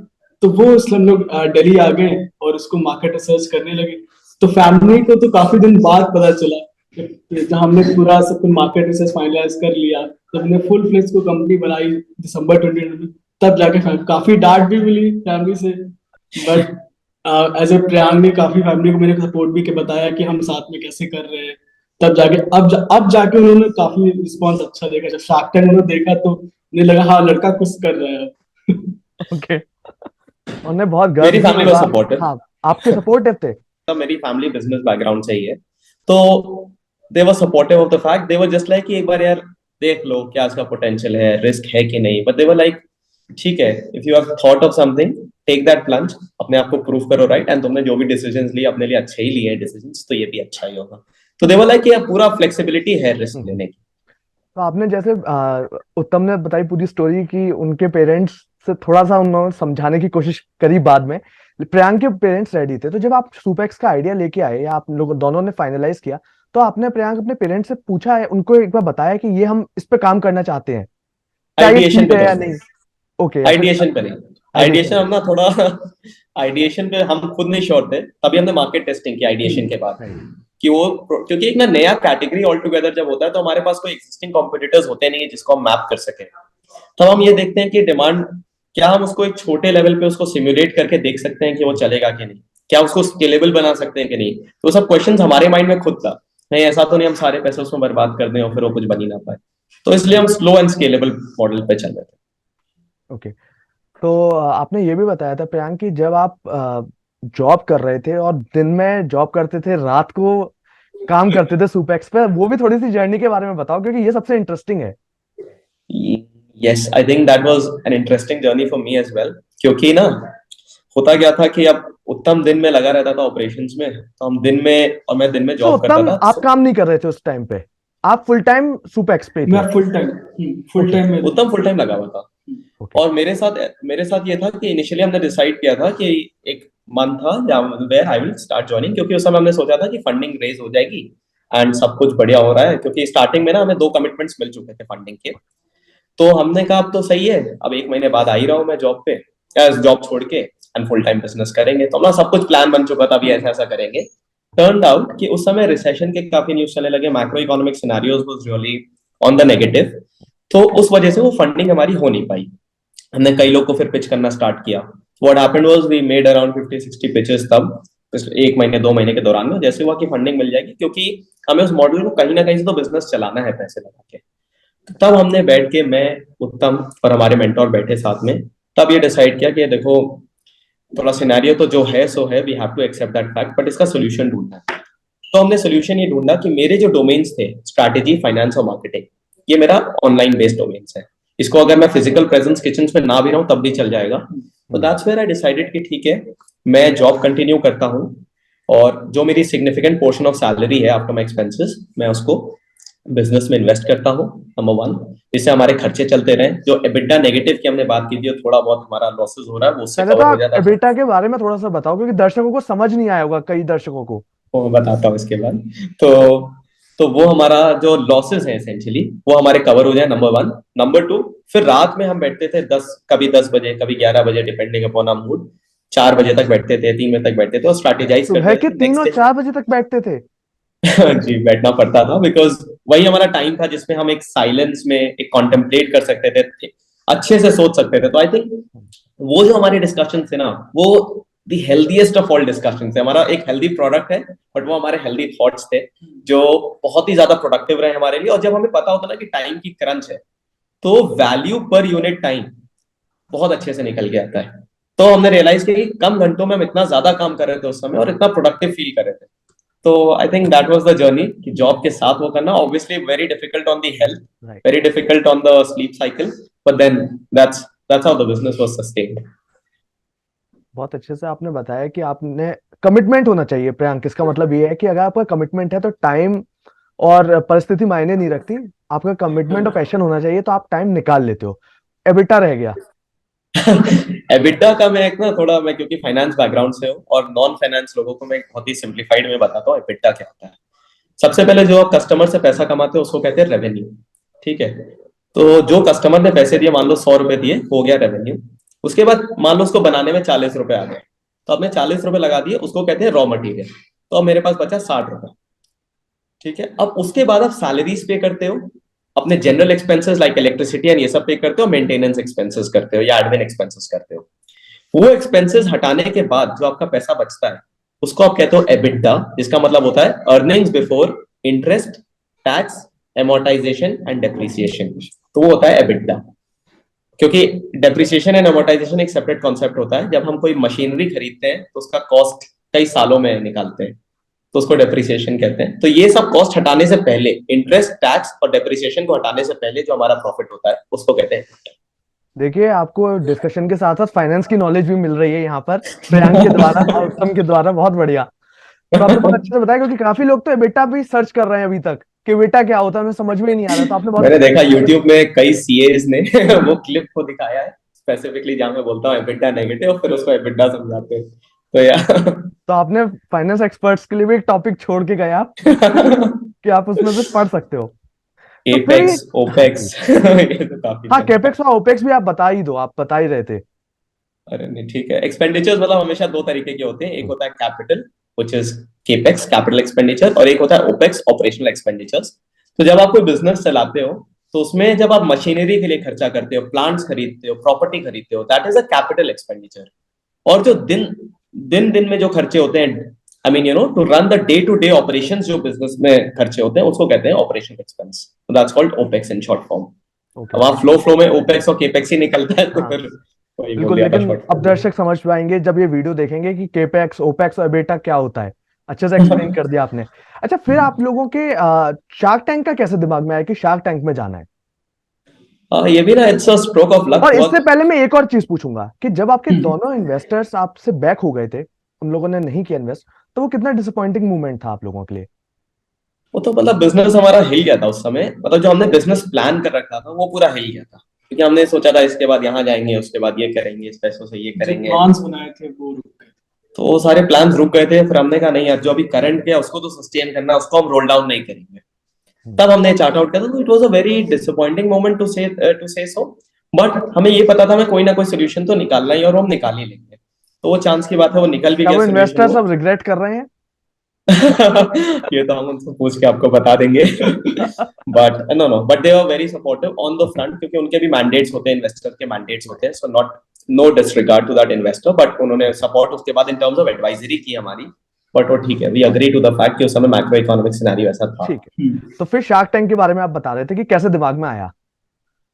तो वो इसलिए हम लोग दिल्ली आ गए और उसको मार्केट रिसर्च करने लगे। तो फैमिली को तो काफी दिन बाद पता चला, जब हमने पूरा सब कुछ मार्केट रिसर्च फाइनलाइज कर लिया, जब हमने फुल फ्लेज को कंपनी बनाई दिसंबर 2020, तब जाके काफी डांट भी मिली फैमिली से, बट एज ए प्रियांक ने काफी फैमिली को मेरे सपोर्ट भी के बताया कि हम साथ में कैसे कर रहे हैं। तब जाके अब जाके उन्होंने काफी रिस्पॉन्स अच्छा देखा। जब शार्क टैंक उन्होंने देखा तो उन्हें लगा हाँ लड़का कुछ कर रहा है। ओके। उन्हें बहुत गर्व मेरी भी फैमिली होगा। Was supportive. हाँ, आपके सपोर्टिव थे। तो मेरी फैमिली बिजनेस बैकग्राउंड से ही है, तो they were supportive of the fact, they were just like कि एक बार यार देख लो क्या इसका पोटेंशियल है, रिस्क है कि नहीं, बट दे वर लाइक ठीक है, if you have thought of something take that plunge, अपने आप को प्रूव करो राइट, एंड तुमने जो भी डिसीजंस लिए अपने लिए अच्छे ही लिए डिसीजंस, तो ये भी अच्छा ही होगा। तो दे वर लाइक कि पूरा फ्लेक्सिबिलिटी है रिस्क लेने की। तो आपने जैसे उत्तम ने बताई पूरी स्टोरी की, उनके पेरेंट्स से थोड़ा सा उन्होंने समझाने की कोशिश करी बाद में। प्रियांक के पेरेंट्स रेडी थे, तो जब आप सुपेक्स का आइडिया लेके आए या आप लोग दोनों ने फाइनलाइज किया, तो आपने प्रियांक अपने पेरेंट्स से पूछा है, उनको एक बार बताया कि ये हम इस पे काम करना चाहते हैं, क्या ये आइडिएशन ठीक पे है या तो नहीं? ओके। आइडिएशन पे नहीं, आइडिएशन हम ना थोड़ा आइडिएशन पे हम खुद नहीं श्योर थे, तभी हमने मार्केट टेस्टिंग की आइडिएशन के बाद कि वो, क्योंकि एक ना नया कैटेगरी ऑल टुगेदर जब होता है तो हमारे पास कोई एक्जिस्टिंग कॉम्पिटिटर्स होते नहीं है जिसको हम मैप कर सके। तो हम ये देखते हैं कि डिमांड क्या, हम उसको एक छोटे लेवल पे उसको सिमुलेट करके देख सकते हैं कि वो चलेगा कि नहीं, क्या उसको स्केलेबल बना सकते हैं कि नहीं। तो सब क्वेश्चंस हमारे माइंड में खुद था, नहीं ऐसा तो नहीं हम सारे पैसे उसमें बर्बाद कर दें और फिर वो कुछ बन ही ना पाए, तो इसलिए हम स्लो एंड स्केलेबल मॉडल पे चल रहे थे। ओके। तो आपने ये भी बताया था प्रियांक कि जब आप जॉब कर रहे थे और दिन में जॉब करते थे, रात को काम करते थे सुपेक्स पे, वो भी थोड़ी सी जर्नी के बारे में बताओ, क्योंकि ये सबसे इंटरेस्टिंग है। Yes, I think that was an interesting journey for me as well, क्योंकि ना होता क्या था कि अब उत्तम दिन में लगा रहता था ऑपरेशंस में, तो हम दिन में और मैं दिन में तो जॉब करता उत्तम, था। आप काम नहीं कर रहे थे उस टाइम पे, आप फुल टाइम सुपेक्स पे थे? मैं फुल टाइम में उत्तम फुल टाइम लगा हुआ था। और मेरे साथ ये था कि इनिशियली हमने डिसाइड किया था कि एक मंथ था where I will start joining, क्योंकि उस समय हमने सोचा था कि फंडिंग रेज हो जाएगी एंड सब कुछ बढ़िया हो रहा है, क्योंकि स्टार्टिंग में ना हमें 2 कमिटमेंट्स मिल चुके थे फंडिंग के। तो हमने कहा अब तो सही है, अब 1 महीने बाद आ ही रहा हूँ मैं जॉब पे, जॉब छोड़ के, एंड फुल टाइम बिजनेस करेंगे। तो हमारा सब कुछ प्लान बन चुका था, अभी ऐसा ऐसा करेंगे। टर्न्ड आउट कि उस समय रिसेशन के काफी न्यूज चलने लगे, macro economic scenarios was really on the negative, तो उस वजह से वो फंडिंग हमारी हो नहीं पाई। हमने कई लोग को फिर पिच करना स्टार्ट किया। What happened was we made around 50-60 pitches तब, इस 1 महीने 2 महीने के दौरान में, जैसे हुआ कि फंडिंग मिल जाएगी, क्योंकि हमें उस मॉडल को कहीं ना कहीं से तो बिजनेस चलाना है पैसे लगा के। तब हमने बैठ के, मैं, उत्तम और हमारे मेंटोर बैठे साथ में, तब ये डिसाइड किया कि देखो थोड़ा सिनेरियो तो जो है सो है, we have to accept that fact, but इसका सोल्यूशन ढूंढना है। तो हमने सोल्यूशन ये ढूंढा कि मेरे जो डोमेन्स थे, स्ट्रैटेजी, फाइनेंस और मार्केटिंग, ये मेरा ऑनलाइन बेस्ड डोमेन्स है। इसको अगर मैं फिजिकल प्रेजेंस किचन में ना भी रहूं तब भी चल जाएगा। तो दैट्स वेयर आई डिसाइडेड कि ठीक है, मैं जॉब कंटिन्यू करता हूं, और जो मेरी सिग्निफिकेंट पोर्शन ऑफ सैलरी है आफ्टर माई एक्सपेंसेस, मैं उसको बिजनेस में इन्वेस्ट करता हूँ, नंबर वन, जिससे हमारे खर्चे चलते रहे। जो एबिटा नेगेटिव की हमने बात की थी, थोड़ा बहुत हमारा लॉसेस हो रहा है, वो उससे पहले तो कवर हो आप जाता है। एबिटा के बारे में थोड़ा सा बताओ, क्योंकि दर्शकों को समझ नहीं आया होगा, कई दर्शकों को। वो मैं बताता हूँ इसके बाद। तो वो हमारा जो लॉसेस है एसेंशियली, वो हमारे कवर हो जाए, नंबर वन। नंबर टू, फिर रात में हम बैठते थे कभी 10 बजे, कभी 11 बजे, डिपेंडिंग अपॉन आवर मूड, 4 बजे तक बैठते थे, 3 बजे तक बैठते थे, और स्ट्रैटेजाइज सुबह करते के थे तीन नेक्स्ट और डे। 4 बजे तक बैठते थे? जी, बैठना पड़ता था, बिकॉज वही हमारा टाइम था जिसमें हम एक साइलेंस में एक कॉन्टेम्पलेट कर सकते थे, अच्छे से सोच सकते थे। तो आई थिंक वो जो हमारे डिस्कशन थे ना, वो दी हेल्दीएस्ट ऑफ ऑल डिस्कशन थे। हमारा एक हेल्दी प्रोडक्ट है, बट वो हमारे हेल्दी थॉट्स थे, जो बहुत ही ज्यादा प्रोडक्टिव रहे हमारे लिए। और जब हमें पता होता ना कि टाइम की क्रंच है, तो वैल्यू पर यूनिट टाइम बहुत अच्छे से निकल के आता है। तो हमने रियलाइज किया कि कम घंटों में हम इतना ज्यादा काम कर रहे थे उस समय, और इतना प्रोडक्टिव फील कर रहे थे। तो I think that was the journey, कि जॉब के साथ वो करना, obviously very difficult on the health, right. Very difficult on the sleep cycle, but then that's how the business was sustained. बहुत अच्छे से आपने बताया कि आपने कमिटमेंट होना चाहिए प्रियांक। इसका मतलब ये है कि अगर आपका कमिटमेंट है तो टाइम और परिस्थिति मायने नहीं रखती। आपका कमिटमेंट और पैशन होना चाहिए, तो आप टाइम निकाल लेते हो। एबिटा रह गया। एबिटा का मैं एक ना थोड़ा, मैं क्योंकि फाइनेंस बैकग्राउंड से हूँ, और नॉन फाइनेंस लोगों को मैं एक बहुत ही सिंप्लीफाइड में बताता हूँ एबिटा क्या होता है। सबसे पहले जो आप कस्टमर से पैसा कमाते हो उसको कहते हैं रेवेन्यू। ठीक है, तो जो कस्टमर ने पैसे दिए, मान लो 100 रुपए दिए, हो गया रेवेन्यू। उसके बाद मान लो उसको बनाने में 40 रुपए आ गए, तो आपने 40 रुपए लगा दिए, उसको कहते हैं रॉ मटेरियल। तो अब मेरे पास बचा 60 रुपए। ठीक है, अब उसके बाद आप सैलरीज पे करते हो, अपने general expenses like electricity and ये सब पे करते हो, मेंटेनेंस एक्सपेंसेस करते हो, या एडमिन एक्सपेंसेस करते हो। वो एक्सपेंसेस हटाने के बाद जो आपका पैसा बचता है, उसको आप कहते हो एबिटा, जिसका मतलब होता है earnings before interest, tax, amortisation and depreciation. तो वो होता है एबिटा। क्योंकि डेप्रिसिएशन एंड एमोर्टाइजेशन एक सेपरेट कॉन्सेप्ट होता है। जब हम कोई मशीनरी खरीदते हैं तो उसका कॉस्ट कई सालों में निकालते हैं, तो उसको डेप्रिसिएशन कहते हैं। तो ये सब कॉस्ट हटाने से पहले, इंटरेस्ट, टैक्स और डेप्रिसिएशन को हटाने से पहले जो हमारा प्रॉफिट होता है, उसको कहते हैं। देखिए, आपको डिस्कशन के साथ साथ फाइनेंस की नॉलेज भी मिल रही है यहाँ पर प्रियांक के द्वारा और उत्तम के द्वारा। बहुत बढ़िया। तो आपने बहुत अच्छे से बताया, क्योंकि काफी लोग तो एबिटा भी सर्च कर रहे हैं अभी तक कि बेटा क्या होता है, हमें समझ में ही नहीं आ रहा। तो आपने बहुत मैंने अच्छे देखा यूट्यूब में कई सीएस ने वो क्लिप को दिखाया है स्पेसिफिकली, जहां मैं बोलता हूँ एबिटा नेगेटिव, और फिर उसको एबिटा समझाते हैं। तो यार तो आपने फाइनेंस एक्सपर्ट्स के लिए भी एक टॉपिक छोड़ के गए आप, कि आप उसमें से पढ़ सकते हो। तो फिर एपेक्स, हाँ जी। ओपेक्स ये तो काफी हाँ, लंबा है। कैपेक्स और ओपेक्स भी आप बता ही दो, आप बता ही रहे थे। अरे नहीं, ठीक है। एक्सपेंडिचर्स मतलब हमेशा दो तरीके के होते हैं, एक होता है capital, which is capex, capital expenditure, और एक होता है ओपेक्स, ऑपरेशनल एक्सपेंडिचर्स। तो जब आप कोई बिजनेस चलाते हो, तो उसमें जब आप मशीनरी के लिए खर्चा करते हो, प्लांट्स खरीदते हो, प्रॉपर्टी खरीदते हो, that is a capital expenditure. और जो दिन दिन दिन में जो खर्चे होते हैं, I mean to run the day to day operations, जो बिजनेस में खर्चे होते हैं, उसको कहते हैं operational expense. That's called opex in short form. Okay अब ओके। आप फ्लो में ओपेक्स और केपेक्स ही निकलता है, तो हाँ फिर वही बोल बिल्कुल, दिया था लेकिन शॉर्ट अब फॉर्म दर्शक समझ पाएंगे जब ये वीडियो देखेंगे कि केपेक्स, ओपेक्स और बेटा क्या होता है। अच्छे से एक्सप्लेन में। कर दिया आपने। अच्छा, फिर आप लोगों के शार्क टैंक का कैसे दिमाग में आया कि शार्क टैंक में जाना है? ये भी ना, it's a stroke of luck और हुआ। इससे पहले मैं एक और चीज पूछूंगा कि जब आपके दोनों इन्वेस्टर्स आपसे बैक हो गए थे, उन लोगों ने नहीं किया इन्वेस्ट, तो वो कितना डिसअपॉइंटिंग मूवमेंट था आप लोगों के लिए? वो तो मतलब बिजनेस हमारा हिल गया था उस समय, मतलब जो हमने बिजनेस प्लान कर रखा था वो पूरा हिल गया था, क्योंकि हमने सोचा था इसके बाद यहाँ जाएंगे, उसके बाद ये करेंगे, इस पैसों से ये जो करेंगे। प्लान्स बनाए थे वो रुक गए। तो वो सारे प्लान रुक गए थे। फिर हमने कहा नहीं यार, जो अभी करंट किया उसको तो सस्टेन करना, उसको हम रोल डाउन नहीं करेंगे। हम्म। तब हमने चार्ट आउट किया था। तो it was a very disappointing moment to say so, but हमें ये पता था हमें कोई ना कोई सोल्यूशन तो निकालना ही, और हम निकाल ही लेंगे। तो वो चांस की बात है, वो निकल भी क्या गया वो सोल्यूशन इन्वेस्टर्स वो। अब रिग्रेट कर रहे हैं? ये तो हम उनसे पूछ के आपको बता देंगे। But no no, but they are very supportive on the okay. Front, क्योंकि उनके भी मैंडेट्स होते हैं, इन्वेस्टर के मैंडेट्स होते हैं। So not, no disregard to that investor, but उन्होंने ओके। सपोर्ट उसके बाद इन टर्म्स ऑफ एडवाइजरी की हमारी, बट वो ठीक है, we agree to the fact कि उस समय मैक्रो इकोनॉमिक सिनेरियो ऐसा था। ठीक है। तो फिर शार्क टैंक के बारे में आप बता रहे थे कि कैसे दिमाग में आया।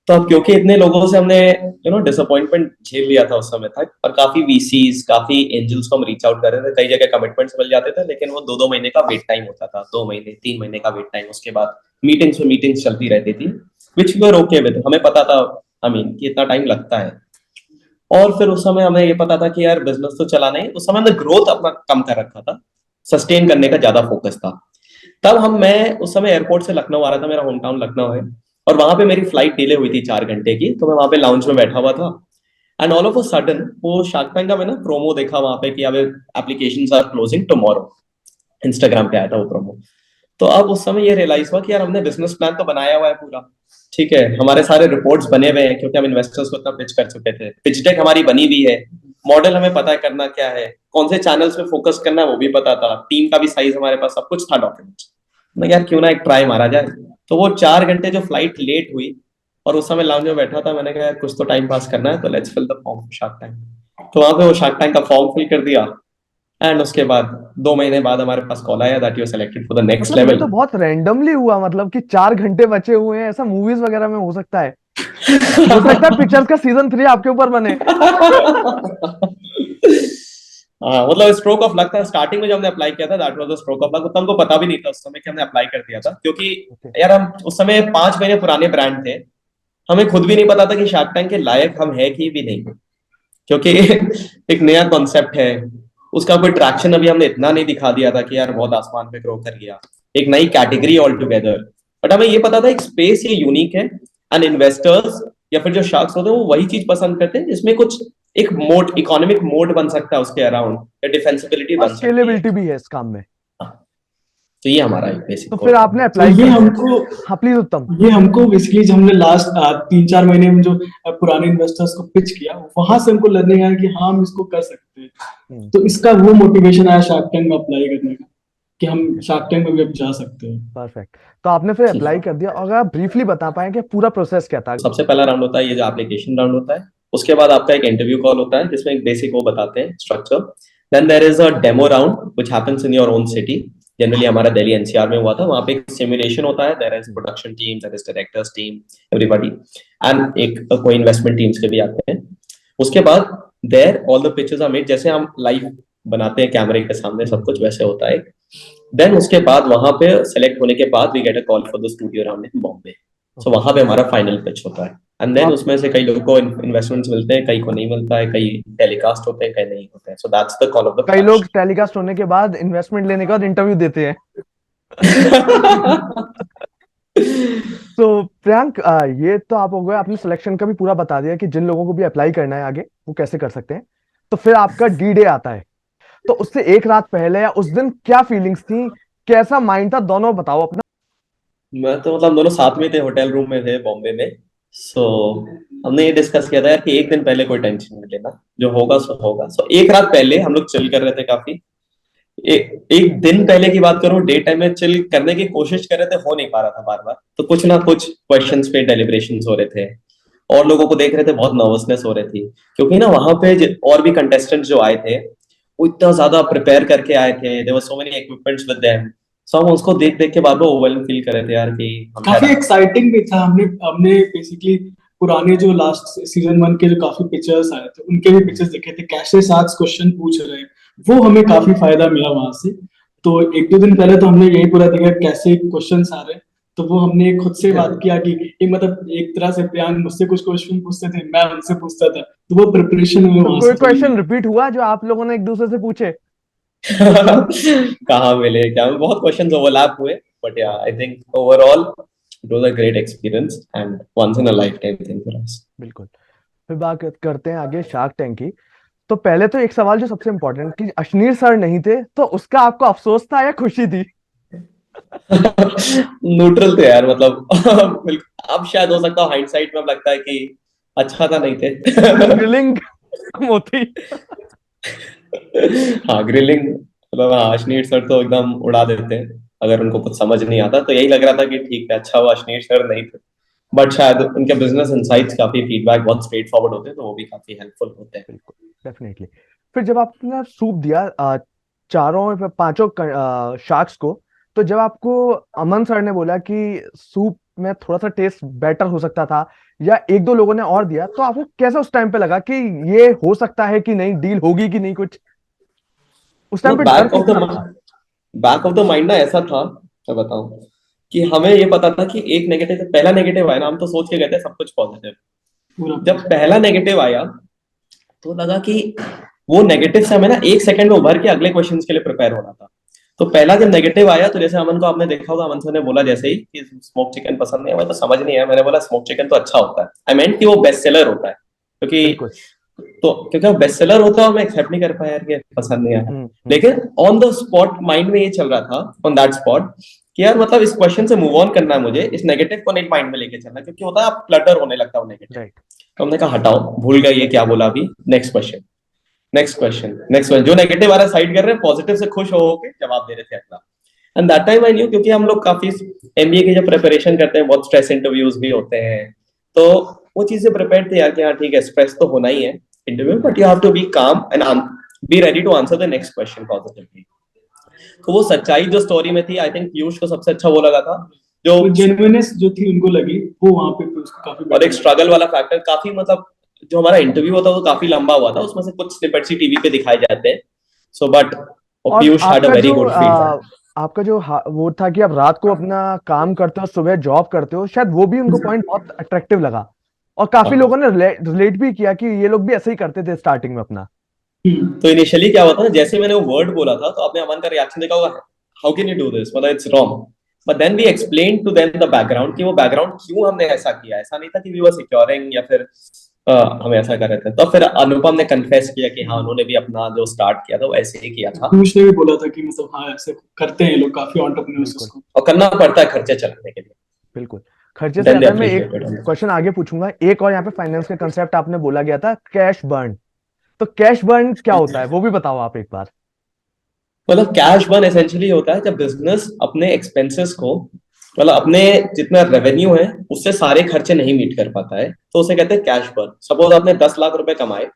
तो अब क्योंकि इतने लोगों से हमने डिसअपॉइंटमेंट झेल लिया था उस समय तक, और काफी वीसीज, काफी एंजल्स को हम रीच आउट कर रहे थे, कई जगह कमिटमेंट्स मिल जाते थे, लेकिन वो 2-2 महीने का वेट टाइम होता था, 2 महीने 3 महीने का वेट टाइम, उसके बाद मीटिंग्स में मीटिंग्स चलती रहती थी, which we were okay with, हमें पता था कि इतना टाइम लगता है। और फिर उस समय हमें ये पता था कि यार बिजनेस तो चलाना है, उस समय हमने ग्रोथ अपना कम कर रखा था, सस्टेन करने का ज्यादा फोकस था। तब मैं उस समय एयरपोर्ट से लखनऊ आ रहा था, मेरा होम टाउन लखनऊ है, और वहां पे मेरी फ्लाइट डिले हुई थी 4 घंटे की, तो मैं वहां पे लाउंज में बैठा हुआ था, and all of a sudden वो शार्क टैंक का मैंने प्रोमो देखा वहां पे कि अब applications are closing tomorrow, Instagram पे आया था वो प्रोमो। तो अब उस समय ये रियलाइज हुआ कि यार हमने बिजनेस प्लान तो बनाया हुआ है पूरा, ठीक है, हमारे सारे रिपोर्ट्स बने हुए हैं, क्योंकि हम इन्वेस्टर्स को इतना पिच कर चुके थे, पिच डेक हमारी बनी हुई है, मॉडल हमें पता है करना क्या है, कौन से चैनल्स पे फोकस करना है वो भी पता था, टीम का भी साइज हमारे पास, सब कुछ था डॉक्यूमेंट्स। मैं यार क्यों ना एक ट्राई मारा जाए। तो वो 4 घंटे जो फ्लाइट लेट हुई, और उस समय लाउंज में बैठा था, मैंने कहा यार कुछ तो टाइम पास करना है, तो let's fill the form for Shark Tank. तो वहां पे वो शार्क टैंक का फॉर्म फिल कर दिया, एंड उसके बाद 2 महीने बाद हमारे पास कॉल आया that you are selected for the next मतलब ये लेवल। तो बहुत रैंडमली हुआ, मतलब कि 4 घंटे बचे हुए हैं, ऐसा मूवीज वगैरह में हो सकता है। हो सकता है पिक्चर्स का सीजन 3 आपके ऊपर बने। हाँ, मतलब स्ट्रोक ऑफ लक था, स्टार्टिंग में जब हमने अप्लाई किया था that was the stroke of luck, तो हमको पता भी नहीं था उस समय कि हमने अप्लाई कर दिया था, क्योंकि ओके। यार हम उस समय 5 महीने पुराने ब्रांड थे, हमें खुद भी नहीं पता था कि शार्क टैंक के लायक हम है कि भी नहीं, क्योंकि एक नया कॉन्सेप्ट है, उसका कोई ट्रैक्शन अभी हमने इतना नहीं दिखा दिया था कि यार बहुत आसमान पे ग्रो कर गया, एक नई कैटेगरी ऑल टुगेदर। बट हमें ये पता था एक स्पेस ये यूनिक है, एंड इन्वेस्टर्स या फिर जो शार्क्स होते हैं वो वही चीज पसंद करते हैं जिसमें कुछ एक मोड, इकोनॉमिक मोड बन सकता है उसके अराउंड, या डिफेंसिबिलिटी और बन सकती है। स्केलेबिलिटी भी है इस काम में। हाँ, तो ये हमारा एक बेसिक तो कोर फिर था। आपने तो अप्लाई ये कर दिया। हमको हाँ प्लीज उत्तम। ये हमको बेसिकली जब हमने लास्ट 3-4 महीने में जो पुराने इन्वेस्टर्स को पिच किया, वहां से हमको लर्निंग आया कि हाँ हम इसको कर सकते हैं। हम्म। तो इसका वो मोटिवेशन आया शार्क टैंक में अप्लाई करने का, कि हम शार्क टैंक में भी अब जा सकते हैं। परफेक्ट। तो आपने फिर ठीक अप्लाई है, कर दिया, और अगर आप ब्रीफली बता पाए कि पूरा प्रोसेस क्या था। सबसे पहला राउंड होता है ये जो एप्लीकेशन राउंड होता है, उसके बाद आपका एक इंटरव्यू कॉल होता है जिसमें एक बेसिक वो बताते हैं structure, then there is a demo round which happens in your own city, generally हमारा दिल्ली एनसीआर में हुआ था, वहां पे एक सिमुलेशन होता है, there is production team, there is directors team, everybody, and एक कोई इन्वेस्टमेंट टीम्स के भी आते हैं। उसके बाद there all the pictures are made, जैसे हम लाइव बनाते हैं कैमरे के सामने सब कुछ वैसे होता है। देन उसके बाद वहां पे सेलेक्ट होने के बाद we get a call for the studio round in Bombay. So okay. वहां पे हमारा फाइनल पिच होता है, एंड तो देन आप उसमें से कई लोगों को इन्वेस्टमेंट्स मिलते हैं, कई को नहीं मिलता है, कई टेलीकास्ट होते हैं, कई नहीं होते हैं, so that's the call of the कई लोग टेलीकास्ट होने के बाद इन्वेस्टमेंट लेने के बाद इंटरव्यू देते हैं। फ्लैश। तो प्रियांक, ये तो आप हो गए, आपने सिलेक्शन का भी पूरा बता दिया कि जिन लोगों को भी अप्लाई करना है आगे वो कैसे कर सकते हैं। तो फिर आपका डी डे आता है, तो उससे एक रात पहले या उस दिन क्या फीलिंग्स थी, कैसा माइंड था, दोनों बताओ अपना। मैं तो मतलब हम दोनों साथ में थे, होटल रूम में थे बॉम्बे में। सो हमने ये डिस्कस किया था यार कि एक दिन पहले कोई टेंशन नहीं लेना, जो होगा सो होगा। सो एक रात पहले हम लोग चिल कर रहे थे काफी। एक दिन पहले की बात करूं, डे टाइम में चिल करने की कोशिश कर रहे थे, हो नहीं पा रहा था बार बार, तो कुछ ना कुछ क्वेश्चंस पे डेलिब्रेशंस हो रहे थे, और लोगों को देख रहे थे, बहुत नर्वसनेस हो रही थी, क्योंकि ना वहां पे और भी कंटेस्टेंट्स जो आए थे वो इतना ज्यादा प्रिपेयर करके आए थे, there were so many equipments with them. So हम उसको देख देख के बार बार ओवरवेल्म फील कर रहे थे यार कि हम शायद। काफी एक्साइटिंग भी था। हमने हमने बेसिकली पुराने जो लास्ट सीजन 1 के जो काफी पिक्चर्स आए थे उनके भी पिक्चर्स देखे थे, कैसे 7 क्वेश्चन पूछ रहे हैं, वो हमें काफी फायदा मिला वहां से। तो 1-2 दिन पहले तो हमने यही पूरा देखा कैसे क्वेश्चन आ रहे हैं, तो वो हमने खुद से बात किया कि ये मतलब एक तरह से प्रियांक मुझसे कुछ क्वेश्चन पूछते थे, मैं उनसे पूछता था, तो वो प्रिपरेशन हमें तो वहां कोई से चली क्वेश्चन गई। रिपीट हुआ जो आप लोगों ने एक दूसरे से पूछे। कहाँ मिले क्या, बहुत क्वेश्चंस ओवरलैप हुए, but yeah I think overall it was a great experience and once in a lifetime thing for us. बिल्कुल। फिर बात करते हैं आगे शार्क टैंक की। तो पहले तो एक सवाल जो सबसे इंपॉर्टेंट, कि अश्नीर सर नहीं थे तो उसका आपको अफसोस था या खुशी थी। न्यूट्रल थे यार, मतलब बिल्कुल। अब शायद हो सकता है हाइंडसाइट में अब लगता है कि अच्छा था नहीं थे। ग्रिलिंग मोती। हाँ, ग्रिलिंग, मतलब हाँ, अश्नीर सर तो एकदम उड़ा देते हैं अगर उनको कुछ समझ नहीं आता, तो यही लग रहा था कि ठीक है, अच्छा हुआ अश्नीर सर नहीं थे, बट शायद उनके बिजनेस इनसाइट्स काफी, फीडबैक बहुत स्ट्रेट फॉरवर्ड होते हैं, तो वो भी काफी हेल्पफुल होते हैं। बिल्कुल, डेफिनेटली। फिर जब आपने सूप दिया, चारों पांचों शार्क्स को, तो जब आपको अमन सर ने बोला कि सूप में थोड़ा सा टेस्ट बेटर हो सकता था, या एक दो लोगों ने और दिया, तो आपको कैसा उस टाइम पे लगा कि ये हो सकता है कि नहीं, डील होगी कि नहीं, कुछ उस टाइम मतलब पे डर कितना था? बैक ऑफ द माइंड ना ऐसा था, मैं बताऊं, कि हमें ये पता था कि एक नेगेटिव, पहला नेगेटिव आया ना, हम तो सोच के गए थे सब कुछ पॉजिटिव। पूरा जब पहला नेगेटिव आया तो लगा कि वो नेगेटिव से हमें ना एक सेकंड में उभर के अगले क्वेश्चंस के लिए प्रिपेयर होना था। तो पहला जब नेगेटिव आया तो जैसे अमन को आपने देखा होगा, अमन सर ने बोला जैसे ही कि स्मोक चिकन पसंद नहीं है, मैं तो समझ नहीं आया, मैंने बोला स्मोक चिकन तो अच्छा होता है, आई मीन कि वो बेस्ट सेलर होता है, बिल्कुल। क्योंकि तो क्योंकि वो बेस्ट सेलर होता है, मैं एक्सेप्ट नहीं कर पाया यार कि पसंद नहीं आया। हम्म। लेकिन ऑन द स्पॉट माइंड में ये चल रहा था, ऑन दैट स्पॉट, कि यार मतलब इस क्वेश्चन से मूव ऑन करना है मुझे, इस नेगेटिव को नहीं माइंड में लेके चलना, क्योंकि होता है आप क्लटर होने लगता है वो नेगेटिव। राइट। तो हमने कहा हटाओ, भूल गए ये क्या बोला, अभी next question, next question, next question, जो नेगेटिव वाला साइड कर रहे हैं, पॉजिटिव से खुश हो के जवाब दे रहे थे अपना। And that time I knew, क्योंकि हम लोग काफी एमबीए की जब प्रिपरेशन करते हैं, बहुत स्ट्रेस इंटरव्यूज भी होते हैं, तो वो चीजें प्रिपेयर थे यार कि हाँ ठीक है, स्ट्रेस तो होना ही है interview, but you have to be calm and be ready to answer the next question positively. तो वो सच्चाई जो स्टोरी में थी, आई थिंक पीयूष को सबसे अच्छा वो लगा था, जो वो जेन्युइननेस जो थी उनको लगी, वो वहां पे उसको काफी और better एक स्ट्रगल वाला फैक्टर काफी, मतलब जो हमारा इंटरव्यू होता है वो काफी लंबा हुआ था, उसमें से कुछ स्निपेट्स ही टीवी पे दिखाए जाते हैं। सो बट और Piyush had a very good feedback. आपका जो वो था कि आप रात को अपना काम करते हो, सुबह जॉब करते हो, शायद वो भी उनको पॉइंट बहुत अट्रैक्टिव लगा, और काफी लोगों ने रिलेट भी किया कि ये लोग भी ऐसे ही करते थे स्टार्टिंग में अपना। तो इनिशियली क्या हुआ था, जैसे मैंने वो वर्ड बोला था तो आपने अमन का रिएक्शन देखा होगा, how can you do this, मतलब it's wrong. But then we explain to them the background, कि वो बैकग्राउंड क्यों हमने ऐसा किया, ऐसा नहीं था कि वी वर सिक्योरिंग या फिर हम ऐसा कर रहे थे। तो फिर अनुपम ने कन्फेस किया कि हाँ उन्होंने भी अपना जो स्टार्ट किया था वो ऐसे ही किया था, पीयूष ने भी बोला था कि मतलब हाँ ऐसे करते हैं लोग, काफी एंटरप्रेन्योर्स बिल्कुल। इसको। और करना पड़ता है खर्चे चलाने के लिए। बिल्कुल। खर्चे से देन दे ज्यादा मैं एक अप्रिशिएटेड। क्वेश्चन आगे पूछूंगा, एक और यहाँ पे फाइनेंस का कंसेप्ट आपने बोला गया था, कैश बर्न। तो कैश बर्न क्या होता है, वो भी बताओ आप एक बार। मतलब कैश बर्न एसेंशियली होता है जब बिजनेस अपने एक्सपेंसेस को, मतलब अपने जितना रेवेन्यू है उससे सारे खर्चे नहीं मीट कर पाता है, तो उसे कहते हैं कैश बर्न। सपोज आपने 10 लाख रुपए कमाए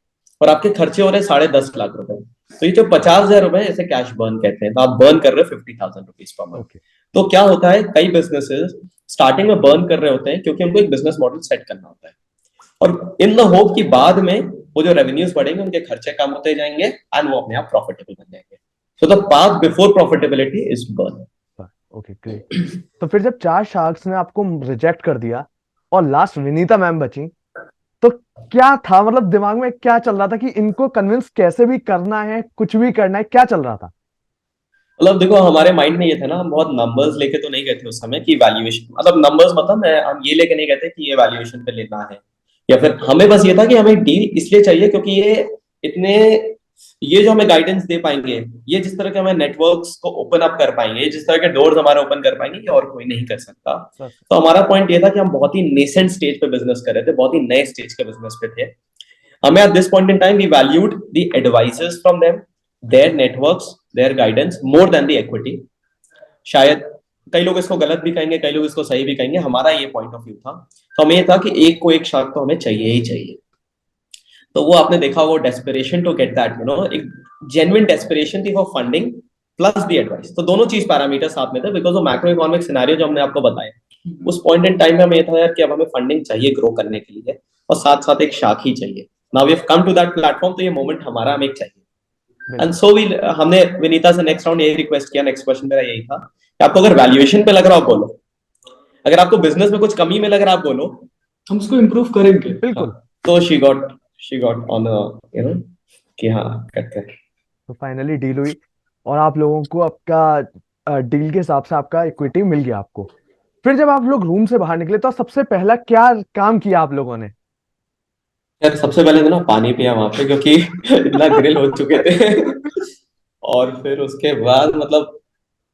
और आपके खर्चे हो रहे 10.5 लाख रुपए, तो ये जो 50,000 रुपए इसे कैश बर्न कहते हैं, तो आप बर्न कर रहे हो 50,000 रुपीज पर मंथ। ओके। तो क्या होता है, कई बिजनेसेस स्टार्टिंग में बर्न कर रहे होते हैं क्योंकि उनको एक बिजनेस मॉडल सेट करना होता है, और इन द होप कि बाद में वो जो रेवेन्यूज बढ़ेंगे उनके खर्चे कम होते जाएंगे एंड वो अपने आप प्रॉफिटेबल बन जाएंगे। So the path before profitability is burn. Okay, great. तो फिर जब चार शार्क्स ने आपको रिजेक्ट कर दिया और लास्ट विनीता मैम बची, तो क्या था, मतलब दिमाग में क्या चल रहा था कि इनको कन्विंस कैसे भी करना है, कुछ भी करना है, क्या चल रहा था? मतलब देखो हमारे माइंड में ये था ना, हम बहुत नंबर्स लेके तो नहीं गए थे उस समय कि वैल्यूएशन, मतलब नंबर्स मतलब मैं हम ये लेके नहीं गए थे कि ये वैल्यूएशन पे लेना है, या फिर हमें बस ये था कि हमें डील इसलिए चाहिए क्योंकि ये इतने, ये जो हमें गाइडेंस दे पाएंगे, ये जिस तरह के हमें नेटवर्क्स को ओपन अप कर पाएंगे, जिस तरह के डोर्स हमारे ओपन कर पाएंगे, ये और कोई नहीं कर सकता। तो हमारा पॉइंट ये था कि हम बहुत ही नेसेंट स्टेज पे बिजनेस कर रहे थे, बहुत ही नए स्टेज के बिजनेस पे थे। हमें at this point in time we valued the advisors from them, their networks, their guidance more than the equity. शायद कई लोग इसको गलत भी कहेंगे, कई लोग इसको सही भी कहेंगे, हमारा ये पॉइंट ऑफ व्यू था। तो हमें ये था कि एक को एक शार्क तो हमें चाहिए ही चाहिए। तो वो आपने देखा, वो डेस्परेशन टू गेट दैट, एक जेन्युइन डेस्परेशन थी for funding plus the advice, तो दोनों चीज पैरामीटर साथ में थे, बिकॉज वो मैक्रो इकोनॉमिक सिनेरियो जो हमने आपको बताया, उस पॉइंट इन टाइम में हमें था यार कि अब हमें फंडिंग चाहिए ग्रो करने के लिए, और साथ साथ एक शाख ही चाहिए। Now we have come to that platform, तो ये मोमेंट हमारा हमें चाहिए। एंड सो वी, हमने विनीता से नेक्स्ट राउंड यही रिक्वेस्ट किया, नेक्स्ट क्वेश्चन मेरा यही था कि आपको अगर वैल्यूएशन पे लग रहा हो बोलो, अगर आपको बिजनेस में कुछ कमी में लग रहा है आप बोलो, हम उसको इम्प्रूव करेंगे। बिल्कुल। तो शी गॉट ऑन कि हाँ करते हैं। तो फाइनली डील हुई, और आप लोगों को आपका डील के हिसाब से आपका इक्विटी मिल गया आपको। फिर जब आप लोग रूम से बाहर निकले, तो सबसे पहला क्या काम किया आप लोगों ने? यार सबसे पहले तो ना पानी पिया वहां पे, क्योंकि इतना ग्रिल हो चुके थे। और फिर उसके बाद मतलब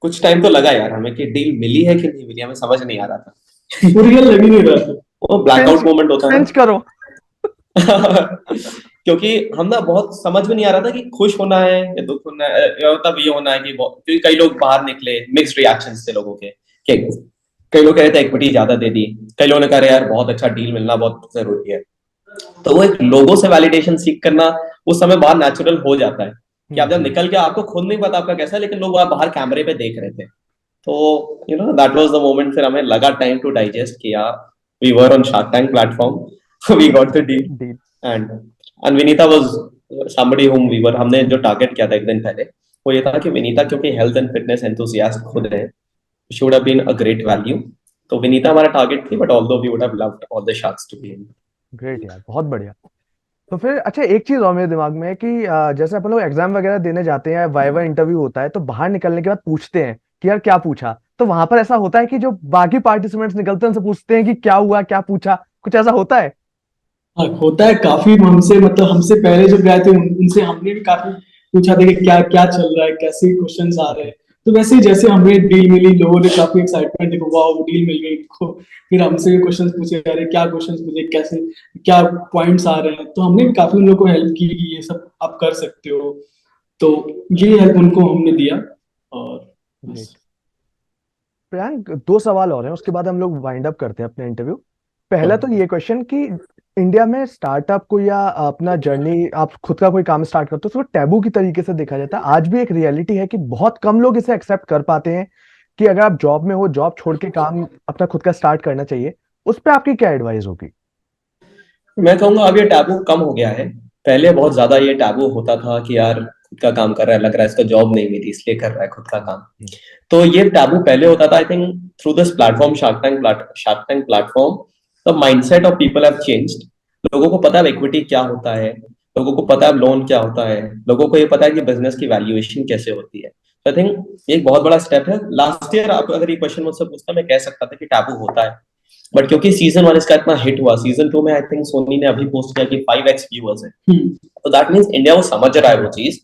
कुछ टाइम तो लगा यार हमें कि डील मिली है कि नहीं मिली, हमें समझ नहीं आ रहा था। वो रियल लग ही नहीं रहा था। वो ब्लैकआउट पिंच मोमेंट होता है पिंच करो। ना। क्योंकि हम ना बहुत समझ में नहीं आ रहा था कि खुश होना है या दुख होना है, या तब ये होना है कि क्योंकि कई लोग बाहर निकले, मिक्स्ड रिएक्शंस थे लोगों के, कि कई लोग कह रहे थे इक्विटी ज्यादा दे दी, कई लोगों ने कहा यार बहुत अच्छा डील मिलना बहुत जरूरी है। तो वो एक लोगों से वैलिडेशन सीख करना उस समय बाहर नेचुरल हो जाता है, कि आप जब निकल के आपको खुद नहीं पता आपका कैसा है, लेकिन लोग वहां बाहर कैमरे पे देख रहे थे। तो दैट वाज द मोमेंट, फिर हमें लगा टाइम टू डाइजेस्ट किया। We were on Shark Tank platform, we got the deal. Deal. And Vineeta was somebody whom we were, हमने जो टारगेट किया था एक दिन पहले, वो ये था कि विनीता क्योंकि हेल्थ एंड फिटनेस एंथुसियास्ट खुद है, she would have been a great value. तो विनीता हमारा टारगेट थी, but although we would have loved all the sharks to be in. Great यार, बहुत बढ़िया। तो फिर अच्छा, एक चीज और मेरे दिमाग में है कि जैसे अपन लोग एग्जाम वगैरह देने जाते हैं, वाइवा इंटरव्यू होता है, तो बाहर निकलने के बाद पूछते हैं कि यार क्या पूछा। तो वहां पर ऐसा होता है कि जो बाकी पार्टिसिपेंट्स निकलते हैं उनसे पूछते हैं कि क्या हुआ, क्या पूछा, कुछ ऐसा होता है? हाँ, होता है काफी। हमसे मतलब हमसे पहले जब गए थे उनसे हमने भी काफी पूछा था कि क्या क्या चल रहा है, कैसे क्वेश्चंस आ रहे हैं। तो वैसे ही जैसे हमें डील मिली, लोगों ने काफी एक्साइटमेंट, देखो वाह डील मिल गई को। फिर हमसे भी क्वेश्चंस पूछे, अरे क्या क्वेश्चंस पूछे, कैसे क्या पॉइंट्स आ रहे हैं। तो हमने भी काफी उन लोगों को हेल्प की कि ये सब आप कर सकते हो। तो ये हेल्प उनको हमने दिया। और बस। ग्रेट। प्रियांक, दो सवाल और हैं, उसके बाद हम लोग वाइंड अप करते हैं अपने इंटरव्यू। पहला तो ये क्वेश्चन कि इंडिया में स्टार्टअप को या अपना जर्नी, आप खुद का कोई काम स्टार्ट करते हो, उसको टैबू की तरीके से देखा जाता है। आज भी एक रियलिटी है कि बहुत कम लोग इसे एक्सेप्ट कर पाते हैं कि अगर आप जॉब में हो, जॉब छोड़ के काम अपना खुद का स्टार्ट करना चाहिए। उस पर आपकी क्या एडवाइस होगी? मैं कहूंगा अब ये टैबू कम हो गया है। पहले बहुत ज्यादा ये टैबू होता था कि यार खुद का काम कर रहा है, लग रहा है इसको जॉब नहीं मिली इसलिए कर रहा है खुद का काम। तो ये टैबू पहले होता था। I think through this platform, shark Tank platform, the mindset of people have changed. लोगों को पता है इक्विटी क्या होता है, लोगों को पता है लोन क्या होता है, लोगों को ये पता है कि बिजनेस की वैल्यूएशन कैसे होती है। आई थिंक ये एक बहुत बड़ा स्टेप है। लास्ट ईयर आप अगर ये क्वेश्चन मुझसे पूछता, मैं कह सकता था कि टैबू होता है, बट क्योंकि सीजन 1 इसका इतना हिट हुआ, सीजन 2 में आई थिंक सोनी ने अभी पोस्ट किया कि 5x व्यूअर्स है। तो दैट मींस इंडिया वो समझ रहा है वो चीज।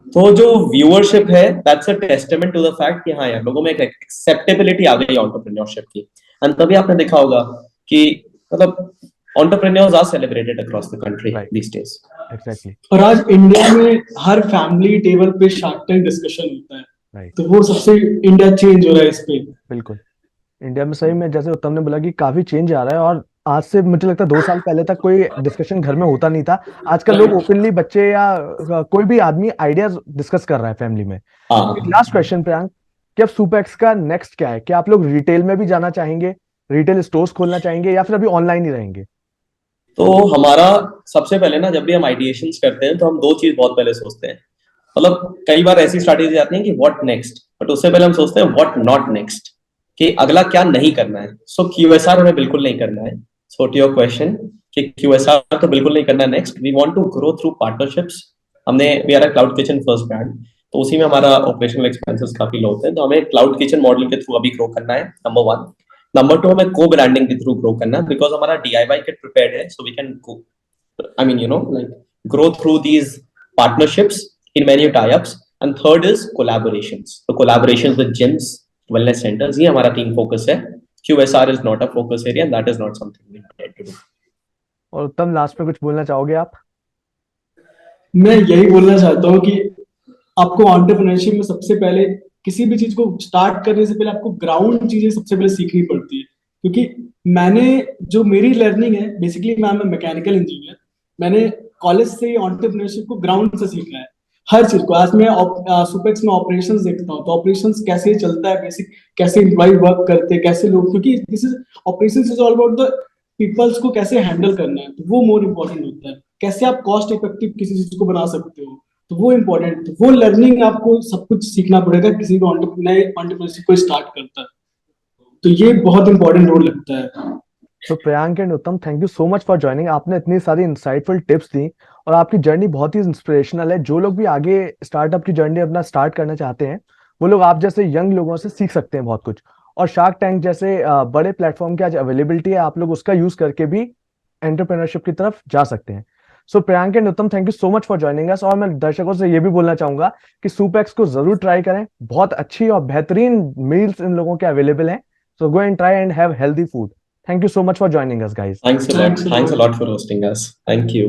तो जो व्यूअरशिप है, that's a testament to the fact कि हाँ यार लोगों में एक एक्सेप्टेबिलिटी आ गई एंटरप्रेन्योरशिप की। एंड तभी आपने देखा होगा कि मतलब entrepreneurs are celebrated across the country right, these days. Exactly. और आज इंडिया में हर फैमिली टेबल पे शार्क टैंक डिस्कशन होता है। राइट, तो वो सबसे इंडिया चेंज हो रहा है इस पे। बिल्कुल। इंडिया में सही में, जैसे उत्तम ने बोला कि काफी चेंज आ रहा है, और आज से मुझे लगता है 2 साल पहले तक कोई डिस्कशन घर में होता नहीं था। आजकल लोग राइट। ओपनली, बच्चे या कोई भी आदमी आइडियाज डिस्कस कर रहा है फैमिली में। एक हाँ, लास्ट क्वेश्चन प्रियांक, कि अब सुपेक्स का नेक्स्ट क्या है? क्या आप लोग रिटेल में भी जाना चाहेंगे, रिटेल स्टोर्स खोलना चाहेंगे, या फिर अभी ऑनलाइन ही रहेंगे? तो हमारा सबसे पहले ना, जब भी हम आइडिएशंस करते हैं तो हम दो चीज बहुत पहले सोचते हैं। मतलब कई बार ऐसी स्ट्रैटेजी आती है कि व्हाट नेक्स्ट, बट उससे पहले हम सोचते हैं व्हाट नॉट नेक्स्ट, कि अगला क्या नहीं करना है। सो क्यूएसआर हमें बिल्कुल नहीं करना है। सो टू योर क्वेश्चन, कि क्यूएसआर तो बिल्कुल नहीं करना है। Next we want to grow through partnerships. हमने we are a cloud kitchen first brand, तो उसी में हमारा ऑपरेशनल एक्सपेंसेस काफी लो होते हैं, तो हमें क्लाउड किचन मॉडल के थ्रू अभी ग्रो करना है, नंबर 1। नंबर 2, हमें को ब्रांडिंग के थ्रू ग्रो करना है, बिकॉज हमारा डीआईवाई किट प्रिपेयर्ड है, so we can I mean, like grow through these partnerships in many tie-ups. And third is collaborations. So collaborations with gyms, wellness centers. ये हमारा तीन focus है. QSR is not a focus area, and that is not something we intend to do. और उत्तम, लास्ट में कुछ बोलना चाहोगे आप? मैं यही बोलना चाहता हूँ कि आपको एंटरप्रेन्योरशिप में सबसे पहले किसी भी चीज को स्टार्ट करने से पहले आपको ग्राउंड चीजें सबसे पहले सीखनी पड़ती है। क्योंकि मैंने जो मेरी लर्निंग है, बेसिकली मैं मैकेनिकल इंजीनियर। मैंने कॉलेज से एंटरप्रेन्योरशिप को ग्राउंड से सीखा है, हर चीज को। आज मैं सुपेक्स में ऑपरेशंस देखता हूँ, तो ऑपरेशंस कैसे चलता है, बेसिक कैसे एम्प्लॉय वर्क करते हैं, कैसे लोग, क्योंकि this is operations is all about the peoples को कैसे हैंडल करना है। तो वो मोर इम्पोर्टेंट होता है, कैसे आप कॉस्ट इफेक्टिव किसी चीज को बना सकते हो। तो वो इम्पोर्टेंट, वो लर्निंग आपको सब कुछ सीखना पड़ेगा किसी भी नए एंटरप्रेन्योरशिप को स्टार्ट करता है। तो ये बहुत इंपॉर्टेंट रोल लगता है। तो प्रियांक एंड उत्तम, thank you so much for joining. आपने इतनी सारी इंसाइटफुल टिप्स दी, और आपकी जर्नी बहुत ही इंस्पिरेशनल है। जो लोग भी आगे स्टार्टअप की जर्नी अपना स्टार्ट करना चाहते हैं, वो लोग आप जैसे यंग लोगों से सीख सकते हैं बहुत कुछ। और शार्क टैंक जैसे बड़े प्लेटफॉर्म की आज अवेलेबिलिटी है, आप लोग उसका यूज करके भी एंटरप्रेन्योरशिप की तरफ जा सकते हैं। सो प्रियांक एंड उत्तम, thank you so much for joining us. और मैं दर्शकों से ये भी बोलना चाहूंगा कि सुपेक्स को जरूर ट्राई करें, बहुत अच्छी और बेहतरीन मील्स इन लोगों के अवेलेबल हैं। So go and try and have healthy food. Thank you so much for joining us, guys. Thanks a lot. Thanks Thanks a a lot for hosting us. Thank you.